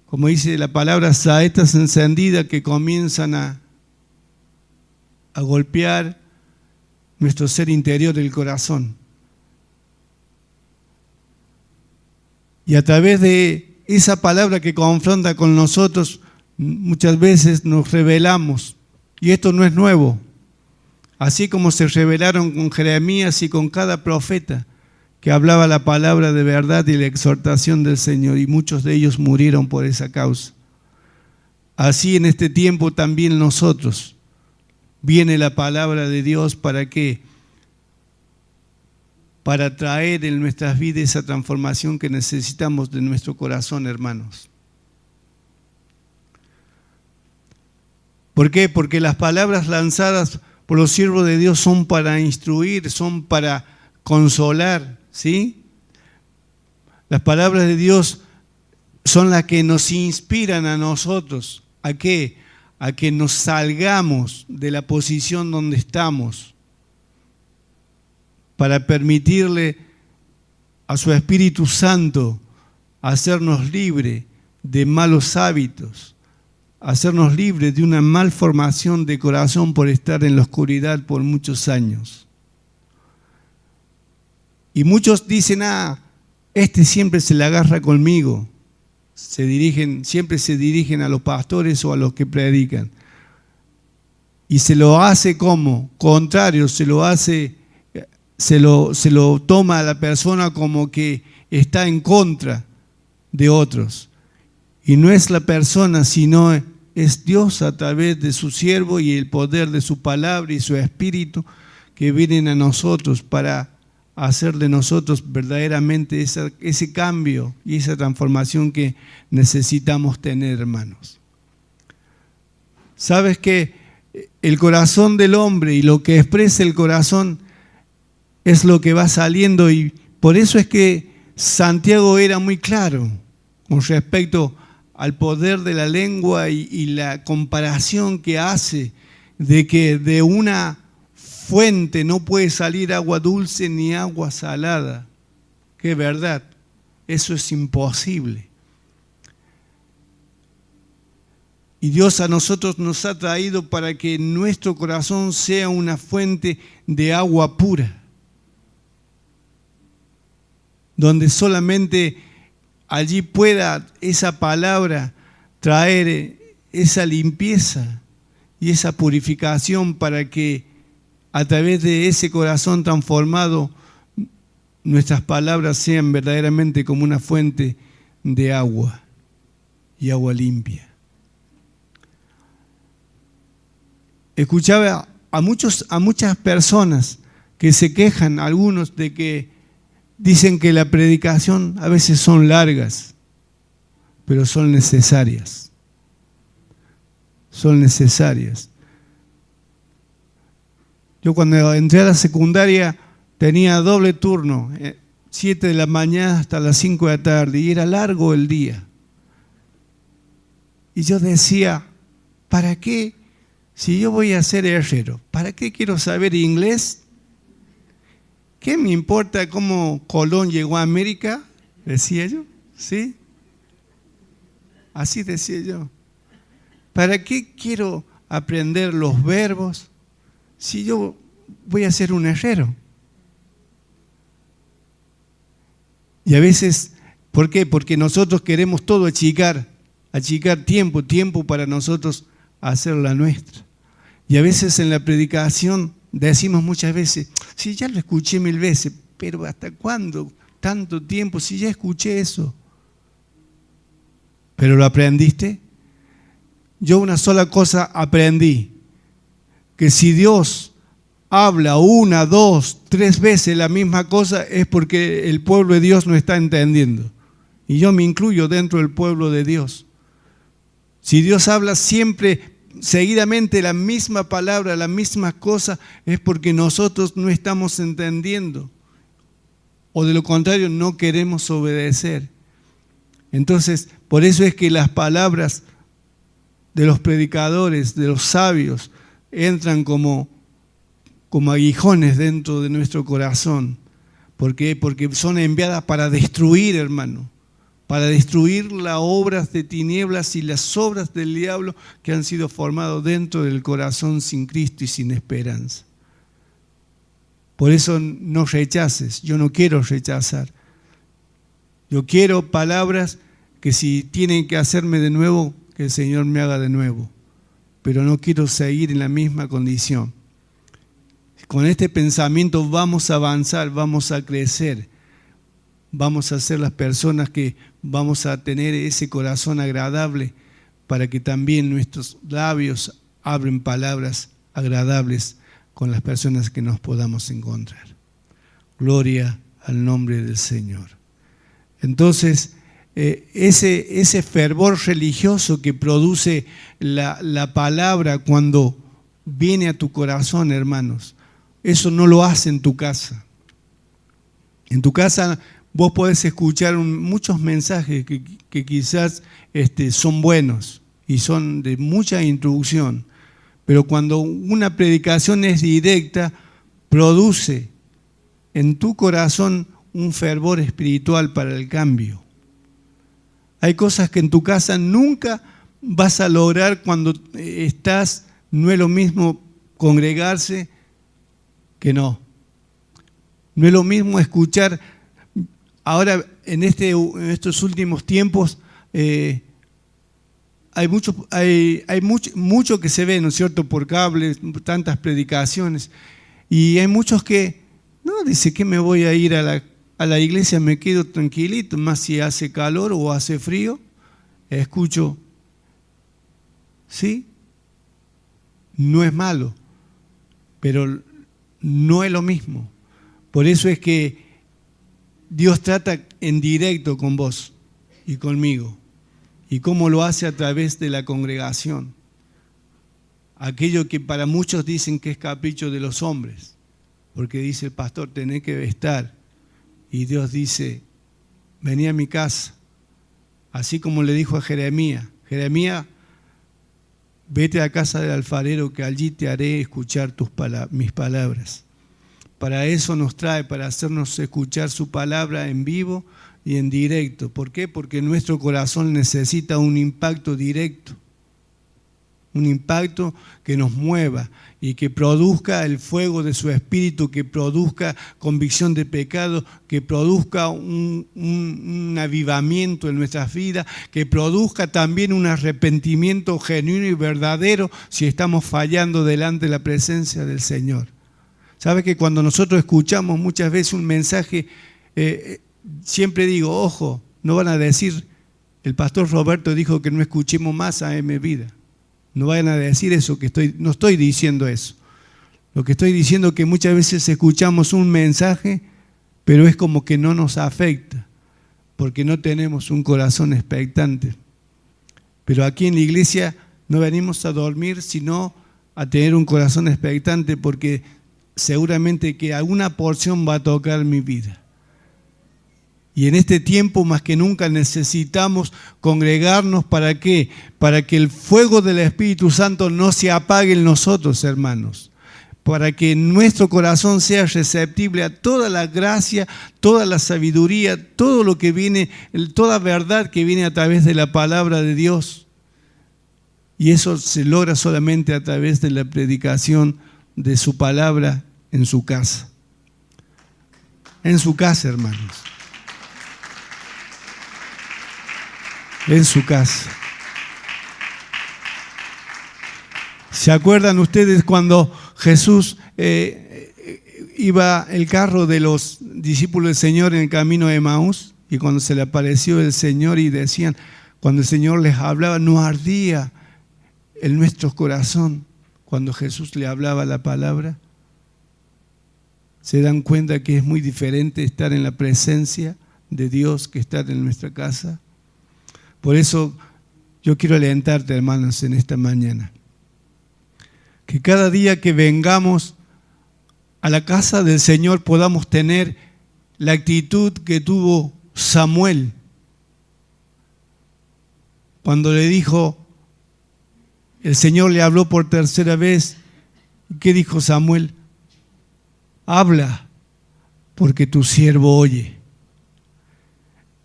Como dice la palabra, saetas encendidas que comienzan a golpear nuestro ser interior, el corazón. Y a través de esa palabra que confronta con nosotros, muchas veces nos rebelamos. Y esto no es nuevo. Así como se rebelaron con Jeremías y con cada profeta que hablaba la palabra de verdad y la exhortación del Señor, y muchos de ellos murieron por esa causa. Así en este tiempo también nosotros, viene la palabra de Dios ¿para qué? Para traer en nuestras vidas esa transformación que necesitamos de nuestro corazón, hermanos. ¿Por qué? Porque las palabras lanzadas por los siervos de Dios son para instruir, son para consolar, ¿sí? Las palabras de Dios son las que nos inspiran a nosotros. ¿A qué? A que nos salgamos de la posición donde estamos, para permitirle a su Espíritu Santo hacernos libres de malos hábitos, hacernos libres de una malformación de corazón por estar en la oscuridad por muchos años. Y muchos dicen, este siempre se la agarra conmigo. Siempre se dirigen a los pastores o a los que predican. Y se lo hace como contrario, se lo toma a la persona como que está en contra de otros. Y no es la persona, sino es Dios a través de su siervo y el poder de su palabra y su espíritu que vienen a nosotros para hacer de nosotros verdaderamente ese cambio y esa transformación que necesitamos tener, hermanos. ¿Sabes que el corazón del hombre y lo que expresa el corazón es lo que va saliendo? Y por eso es que Santiago era muy claro con respecto al poder de la lengua y la comparación que hace de que de una fuente no puede salir agua dulce ni agua salada. ¡Qué verdad! Eso es imposible. Y Dios a nosotros nos ha traído para que nuestro corazón sea una fuente de agua pura, donde solamente allí pueda esa palabra traer esa limpieza y esa purificación para que a través de ese corazón transformado nuestras palabras sean verdaderamente como una fuente de agua y agua limpia. Escuchaba a muchas personas que se quejan algunos de que dicen que la predicación a veces son largas, pero son necesarias. Son necesarias. Yo cuando entré a la secundaria tenía doble turno, 7 de la mañana hasta las 5 de la tarde, y era largo el día. Y yo decía, ¿para qué? Si yo voy a ser herrero, ¿para qué quiero saber inglés? ¿Qué me importa cómo Colón llegó a América? Decía yo, ¿sí? Así decía yo. ¿Para qué quiero aprender los verbos si yo voy a ser un herrero? Y a veces, ¿por qué? Porque nosotros queremos todo achicar tiempo para nosotros hacer la nuestra. Y a veces en la predicación decimos muchas veces, sí, ya lo escuché 1000 veces, pero ¿hasta cuándo? Tanto tiempo, si ya escuché eso. ¿Pero lo aprendiste? Yo una sola cosa aprendí, que si Dios habla 1, 2, 3 veces la misma cosa es porque el pueblo de Dios no está entendiendo. Y yo me incluyo dentro del pueblo de Dios. Si Dios habla siempre, seguidamente la misma palabra, la misma cosa, es porque nosotros no estamos entendiendo. O de lo contrario, no queremos obedecer. Entonces, por eso es que las palabras de los predicadores, de los sabios, entran como aguijones dentro de nuestro corazón. ¿Por qué? Porque son enviadas para destruir, hermano, para destruir las obras de tinieblas y las obras del diablo que han sido formadas dentro del corazón sin Cristo y sin esperanza. Por eso no rechaces, yo no quiero rechazar. Yo quiero palabras que si tienen que hacerme de nuevo, que el Señor me haga de nuevo. Pero no quiero seguir en la misma condición. Con este pensamiento vamos a avanzar, vamos a crecer, vamos a ser las personas que vamos a tener ese corazón agradable para que también nuestros labios abren palabras agradables con las personas que nos podamos encontrar. Gloria al nombre del Señor. Entonces, ese fervor religioso que produce la palabra cuando viene a tu corazón, hermanos, eso no lo hace en tu casa. En tu casa vos podés escuchar muchos mensajes que quizás son buenos y son de mucha instrucción, pero cuando una predicación es directa, produce en tu corazón un fervor espiritual para el cambio. Hay cosas que en tu casa nunca vas a lograr cuando estás, no es lo mismo congregarse que no. No es lo mismo escuchar. Ahora, en estos últimos tiempos, hay mucho que se ve, ¿no es cierto?, por cable, tantas predicaciones. Y hay muchos que, no, dice que me voy a ir a la iglesia, me quedo tranquilito, más si hace calor o hace frío, escucho, ¿sí? No es malo, pero no es lo mismo. Por eso es que Dios trata en directo con vos y conmigo. ¿Y cómo lo hace? A través de la congregación. Aquello que para muchos dicen que es capricho de los hombres, porque dice el pastor, tenés que estar. Y Dios dice, vení a mi casa. Así como le dijo a Jeremías, Jeremías, vete a casa del alfarero que allí te haré escuchar mis palabras. Para eso nos trae, para hacernos escuchar su palabra en vivo y en directo. ¿Por qué? Porque nuestro corazón necesita un impacto directo. Un impacto que nos mueva y que produzca el fuego de su espíritu, que produzca convicción de pecado, que produzca un avivamiento en nuestras vidas, que produzca también un arrepentimiento genuino y verdadero si estamos fallando delante de la presencia del Señor. ¿Sabe que cuando nosotros escuchamos muchas veces un mensaje, siempre digo, ojo, no van a decir, el pastor Roberto dijo que no escuchemos más a AM Vida. No vayan a decir eso, no estoy diciendo eso. Lo que estoy diciendo es que muchas veces escuchamos un mensaje, pero es como que no nos afecta, porque no tenemos un corazón expectante. Pero aquí en la iglesia no venimos a dormir, sino a tener un corazón expectante, porque seguramente que alguna porción va a tocar mi vida. Y en este tiempo más que nunca necesitamos congregarnos. ¿Para qué? Para que el fuego del Espíritu Santo no se apague en nosotros, hermanos. Para que nuestro corazón sea receptible a toda la gracia, toda la sabiduría, todo lo que viene, toda verdad que viene a través de la palabra de Dios. Y eso se logra solamente a través de la predicación de su palabra en su casa. En su casa, hermanos. En su casa. ¿Se acuerdan ustedes cuando Jesús iba el carro de los discípulos del Señor en el camino de Emaús? Y cuando se le apareció el Señor y decían, cuando el Señor les hablaba, no ardía en nuestro corazón cuando Jesús le hablaba la palabra. ¿Se dan cuenta que es muy diferente estar en la presencia de Dios que estar en nuestra casa? Por eso yo quiero alentarte, hermanos, en esta mañana. Que cada día que vengamos a la casa del Señor podamos tener la actitud que tuvo Samuel cuando le dijo, el Señor le habló por tercera vez. ¿Qué dijo Samuel? Habla, porque tu siervo oye.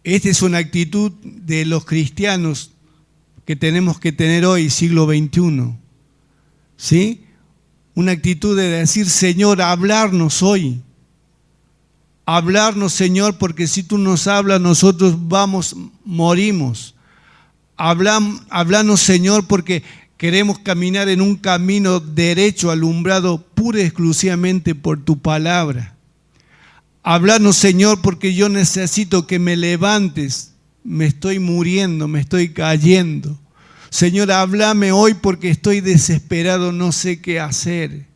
Esta es una actitud de los cristianos que tenemos que tener hoy, siglo XXI. ¿Sí? Una actitud de decir, Señor, hablarnos hoy. Hablarnos, Señor, porque si tú nos hablas, nosotros morimos. Hablanos, Señor, porque queremos caminar en un camino derecho, alumbrado pura y exclusivamente por tu palabra. Hablanos, Señor, porque yo necesito que me levantes. Me estoy muriendo, me estoy cayendo. Señor, háblame hoy porque estoy desesperado, no sé qué hacer.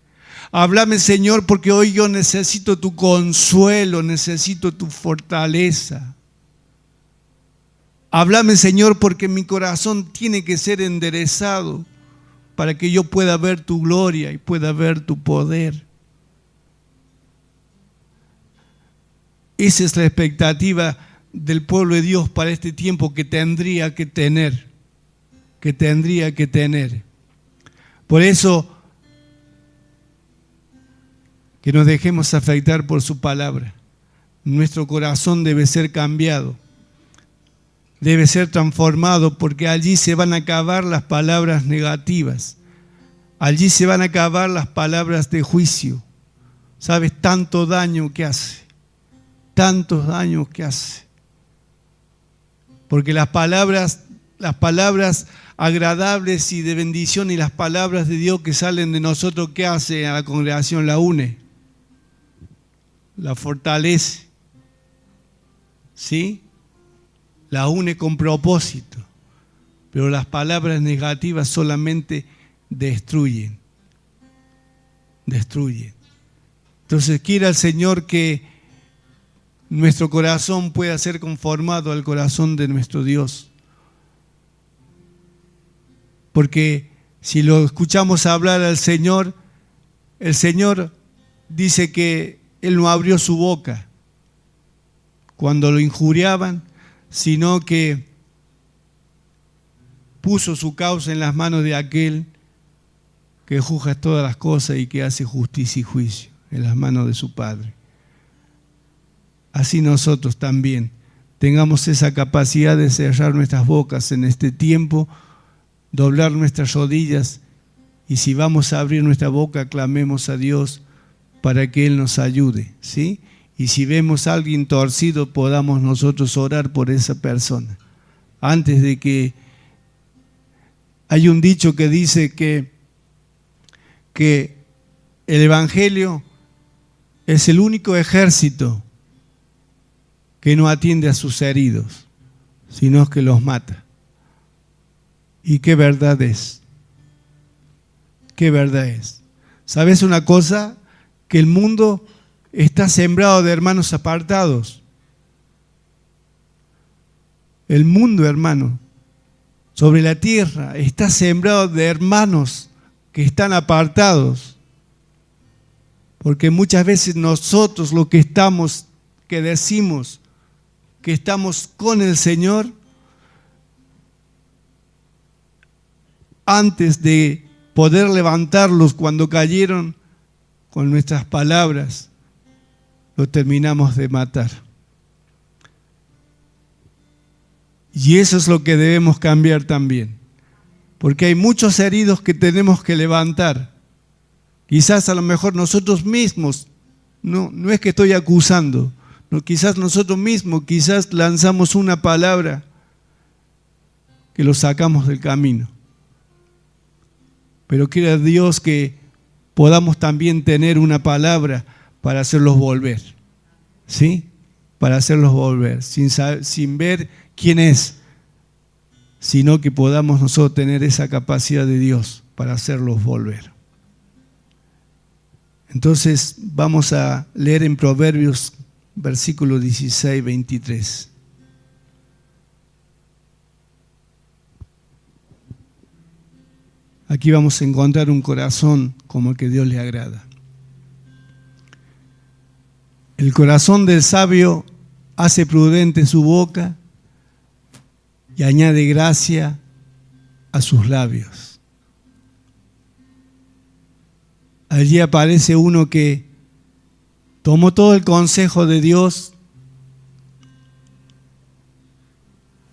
Háblame, Señor, porque hoy yo necesito tu consuelo, necesito tu fortaleza. Háblame, Señor, porque mi corazón tiene que ser enderezado para que yo pueda ver tu gloria y pueda ver tu poder. Esa es la expectativa del pueblo de Dios para este tiempo que tendría que tener. Por eso, que nos dejemos afectar por su palabra. Nuestro corazón debe ser cambiado, debe ser transformado, porque allí se van a acabar las palabras negativas. Allí se van a acabar las palabras de juicio. ¿Sabes? Tanto daño que hace. Tantos daños que hace. Porque las palabras agradables y de bendición y las palabras de Dios que salen de nosotros, ¿qué hace a la congregación? La une, la fortalece, ¿sí? La une con propósito. Pero las palabras negativas solamente destruyen. Entonces quiera el Señor que nuestro corazón pueda ser conformado al corazón de nuestro Dios. Porque si lo escuchamos hablar al Señor, el Señor dice que Él no abrió su boca cuando lo injuriaban, sino que puso su causa en las manos de aquel que juzga todas las cosas y que hace justicia y juicio, en las manos de su Padre. Así nosotros también tengamos esa capacidad de cerrar nuestras bocas en este tiempo, doblar nuestras rodillas, y si vamos a abrir nuestra boca, clamemos a Dios para que Él nos ayude, ¿sí? Y si vemos a alguien torcido, podamos nosotros orar por esa persona. Antes de que... Hay un dicho que dice que el Evangelio es el único ejército que no atiende a sus heridos, sino que los mata. ¿Y qué verdad es? ¿Qué verdad es? ¿Sabes una cosa? Que el mundo está sembrado de hermanos apartados. El mundo, hermano, sobre la tierra está sembrado de hermanos que están apartados. Porque muchas veces nosotros lo que estamos, que decimos que estamos con el Señor, antes de poder levantarlos cuando cayeron, con nuestras palabras, lo terminamos de matar. Y eso es lo que debemos cambiar también. Porque hay muchos heridos que tenemos que levantar. Quizás a lo mejor nosotros mismos, no es que estoy acusando, no, quizás nosotros mismos, quizás lanzamos una palabra que lo sacamos del camino. Pero quiera Dios que podamos también tener una palabra para hacerlos volver, ¿sí? Para hacerlos volver, sin ver quién es, sino que podamos nosotros tener esa capacidad de Dios para hacerlos volver. Entonces vamos a leer en Proverbios, versículo 16, 23. Aquí vamos a encontrar un corazón como el que Dios le agrada. El corazón del sabio hace prudente su boca y añade gracia a sus labios. Allí aparece uno que tomó todo el consejo de Dios,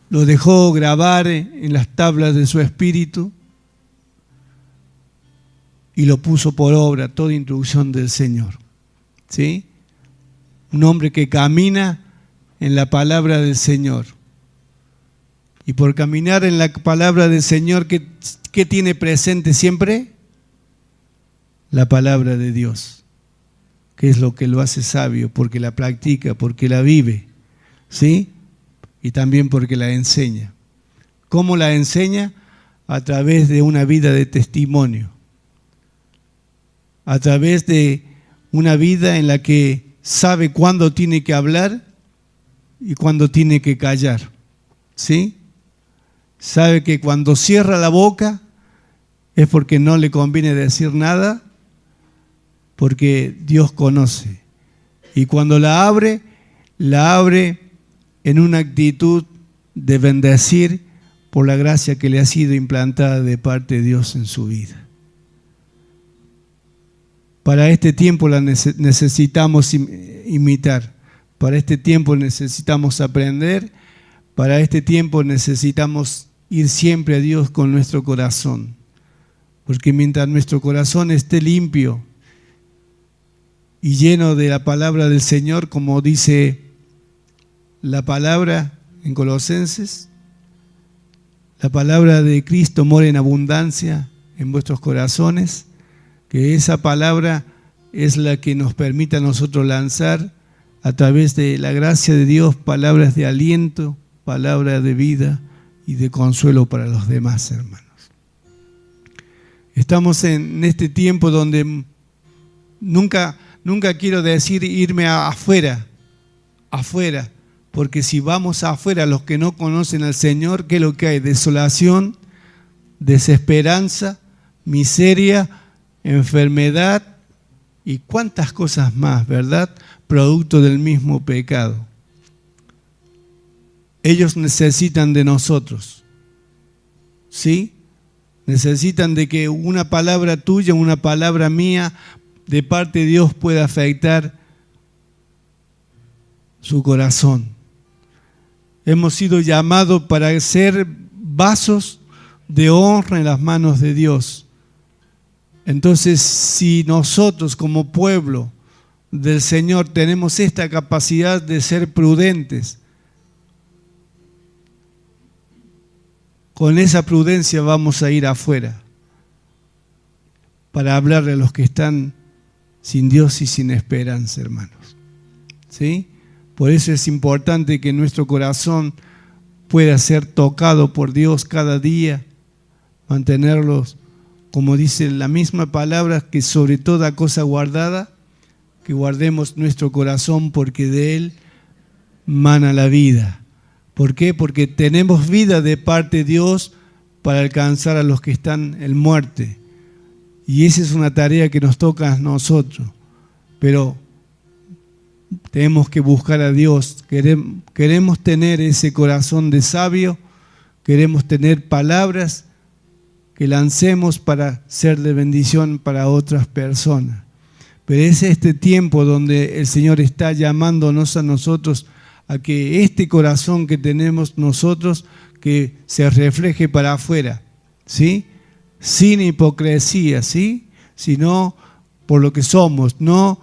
lo dejó grabar en las tablas de su espíritu y lo puso por obra, toda instrucción del Señor. ¿Sí? Un hombre que camina en la palabra del Señor. Y por caminar en la palabra del Señor, ¿qué tiene presente siempre? La palabra de Dios, que es lo que lo hace sabio, porque la practica, porque la vive, ¿sí? Y también porque la enseña. ¿Cómo la enseña? A través de una vida de testimonio, a través de una vida en la que sabe cuándo tiene que hablar y cuándo tiene que callar, ¿sí? Sabe que cuando cierra la boca es porque no le conviene decir nada, porque Dios conoce. Y cuando la abre en una actitud de bendecir por la gracia que le ha sido implantada de parte de Dios en su vida. Para este tiempo la necesitamos imitar, para este tiempo necesitamos aprender, para este tiempo necesitamos ir siempre a Dios con nuestro corazón, porque mientras nuestro corazón esté limpio y lleno de la palabra del Señor, como dice la palabra en Colosenses, la palabra de Cristo mora en abundancia en vuestros corazones, que esa palabra es la que nos permite a nosotros lanzar a través de la gracia de Dios palabras de aliento, palabras de vida y de consuelo para los demás hermanos. Estamos en este tiempo donde nunca quiero decir irme afuera, porque si vamos afuera, los que no conocen al Señor, ¿qué es lo que hay? Desolación, desesperanza, miseria, enfermedad y cuántas cosas más, ¿verdad? Producto del mismo pecado. Ellos necesitan de nosotros, ¿sí? Necesitan de que una palabra tuya, una palabra mía, de parte de Dios pueda afectar su corazón. Hemos sido llamados para ser vasos de honra en las manos de Dios. Entonces, si nosotros como pueblo del Señor tenemos esta capacidad de ser prudentes, con esa prudencia vamos a ir afuera para hablarle a los que están sin Dios y sin esperanza, hermanos. ¿Sí? Por eso es importante que nuestro corazón pueda ser tocado por Dios cada día, mantenerlos como dice la misma palabra, que sobre toda cosa guardada, que guardemos nuestro corazón porque de él mana la vida. ¿Por qué? Porque tenemos vida de parte de Dios para alcanzar a los que están en muerte. Y esa es una tarea que nos toca a nosotros. Pero tenemos que buscar a Dios. Queremos tener ese corazón de sabio. Queremos tener palabras que lancemos para ser de bendición para otras personas. Pero es este tiempo donde el Señor está llamándonos a nosotros a que este corazón que tenemos nosotros, que se refleje para afuera, ¿sí? Sin hipocresía, ¿sí? Sino por lo que somos, no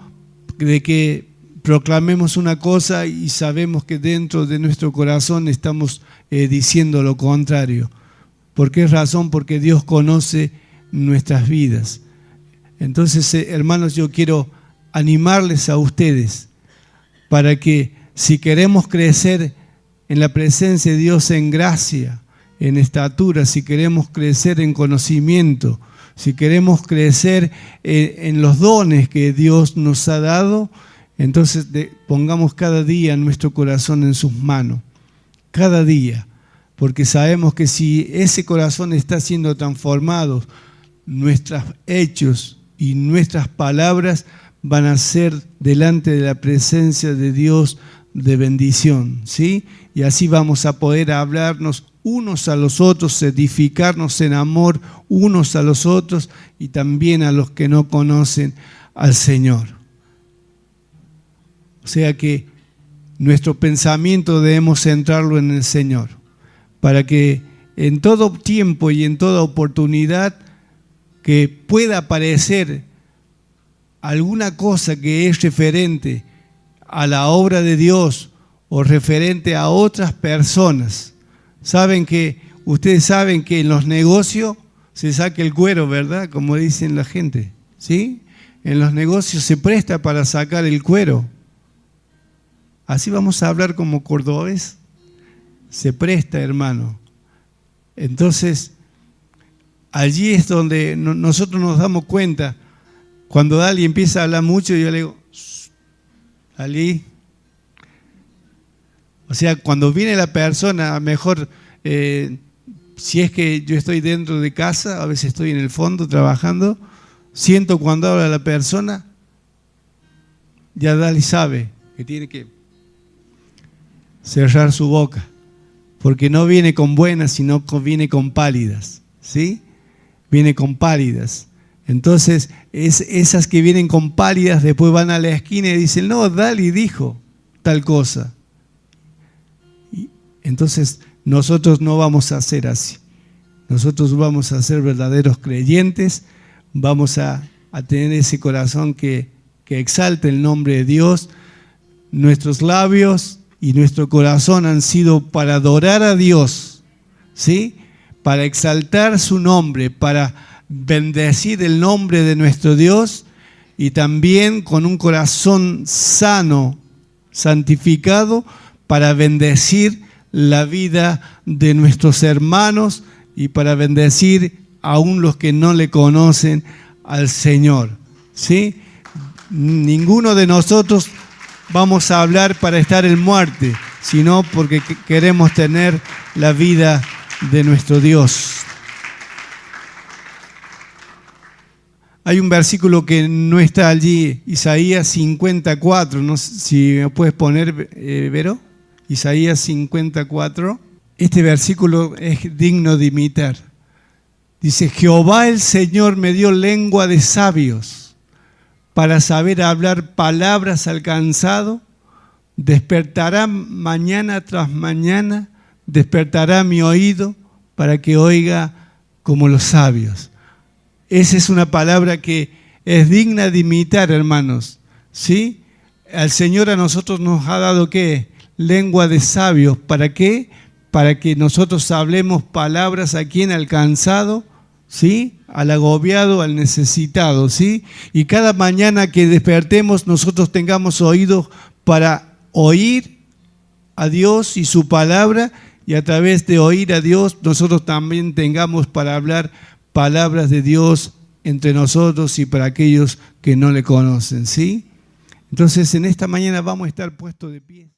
de que proclamemos una cosa y sabemos que dentro de nuestro corazón estamos diciendo lo contrario. ¿Por qué razón? Porque Dios conoce nuestras vidas. Entonces, hermanos, yo quiero animarles a ustedes para que si queremos crecer en la presencia de Dios en gracia, en estatura, si queremos crecer en conocimiento, si queremos crecer en los dones que Dios nos ha dado, entonces pongamos cada día nuestro corazón en sus manos, cada día, porque sabemos que si ese corazón está siendo transformado, nuestros hechos y nuestras palabras van a ser delante de la presencia de Dios de bendición, ¿sí? Y así vamos a poder hablarnos unos a los otros, edificarnos en amor unos a los otros y también a los que no conocen al Señor. O sea que nuestro pensamiento debemos centrarlo en el Señor, para que en todo tiempo y en toda oportunidad que pueda aparecer alguna cosa que es referente a la obra de Dios o referente a otras personas. Ustedes saben que en los negocios se saca el cuero, ¿verdad? Como dicen la gente, ¿sí? En los negocios se presta para sacar el cuero. Así vamos a hablar como cordobés. Se presta, hermano. Entonces, allí es donde nosotros nos damos cuenta. Cuando alguien empieza a hablar mucho, yo le digo, salí. O sea, cuando viene la persona, a mejor, si es que yo estoy dentro de casa, a veces estoy en el fondo trabajando, siento cuando habla la persona, ya Dali sabe que tiene que cerrar su boca, porque no viene con buenas, sino viene con pálidas, ¿sí? Viene con pálidas. Entonces, esas que vienen con pálidas, después van a la esquina y dicen, no, Dali dijo tal cosa. Entonces, nosotros no vamos a hacer así. Nosotros vamos a ser verdaderos creyentes, vamos a tener ese corazón que exalte el nombre de Dios. Nuestros labios y nuestro corazón han sido para adorar a Dios, ¿sí? Para exaltar su nombre, para bendecir el nombre de nuestro Dios y también con un corazón sano, santificado, para bendecir la vida de nuestros hermanos y para bendecir aún los que no le conocen al Señor, ¿sí? Ninguno de nosotros vamos a hablar para estar en muerte, sino porque queremos tener la vida de nuestro Dios. Hay un versículo que no está allí, Isaías 54, no sé si me puedes poner, Vero, Isaías 54. Este versículo es digno de imitar. Dice, Jehová el Señor me dio lengua de sabios para saber hablar palabras al cansado. Despertará mañana tras mañana, despertará mi oído para que oiga como los sabios. Esa es una palabra que es digna de imitar, hermanos, ¿sí? Al Señor a nosotros nos ha dado, ¿qué? Lengua de sabios. ¿Para qué? Para que nosotros hablemos palabras a quien al cansado, ¿sí? Al agobiado, al necesitado, ¿sí? Y cada mañana que despertemos nosotros tengamos oídos para oír a Dios y su palabra, y a través de oír a Dios nosotros también tengamos para hablar palabras de Dios entre nosotros y para aquellos que no le conocen, ¿sí? Entonces, en esta mañana vamos a estar puestos de pie.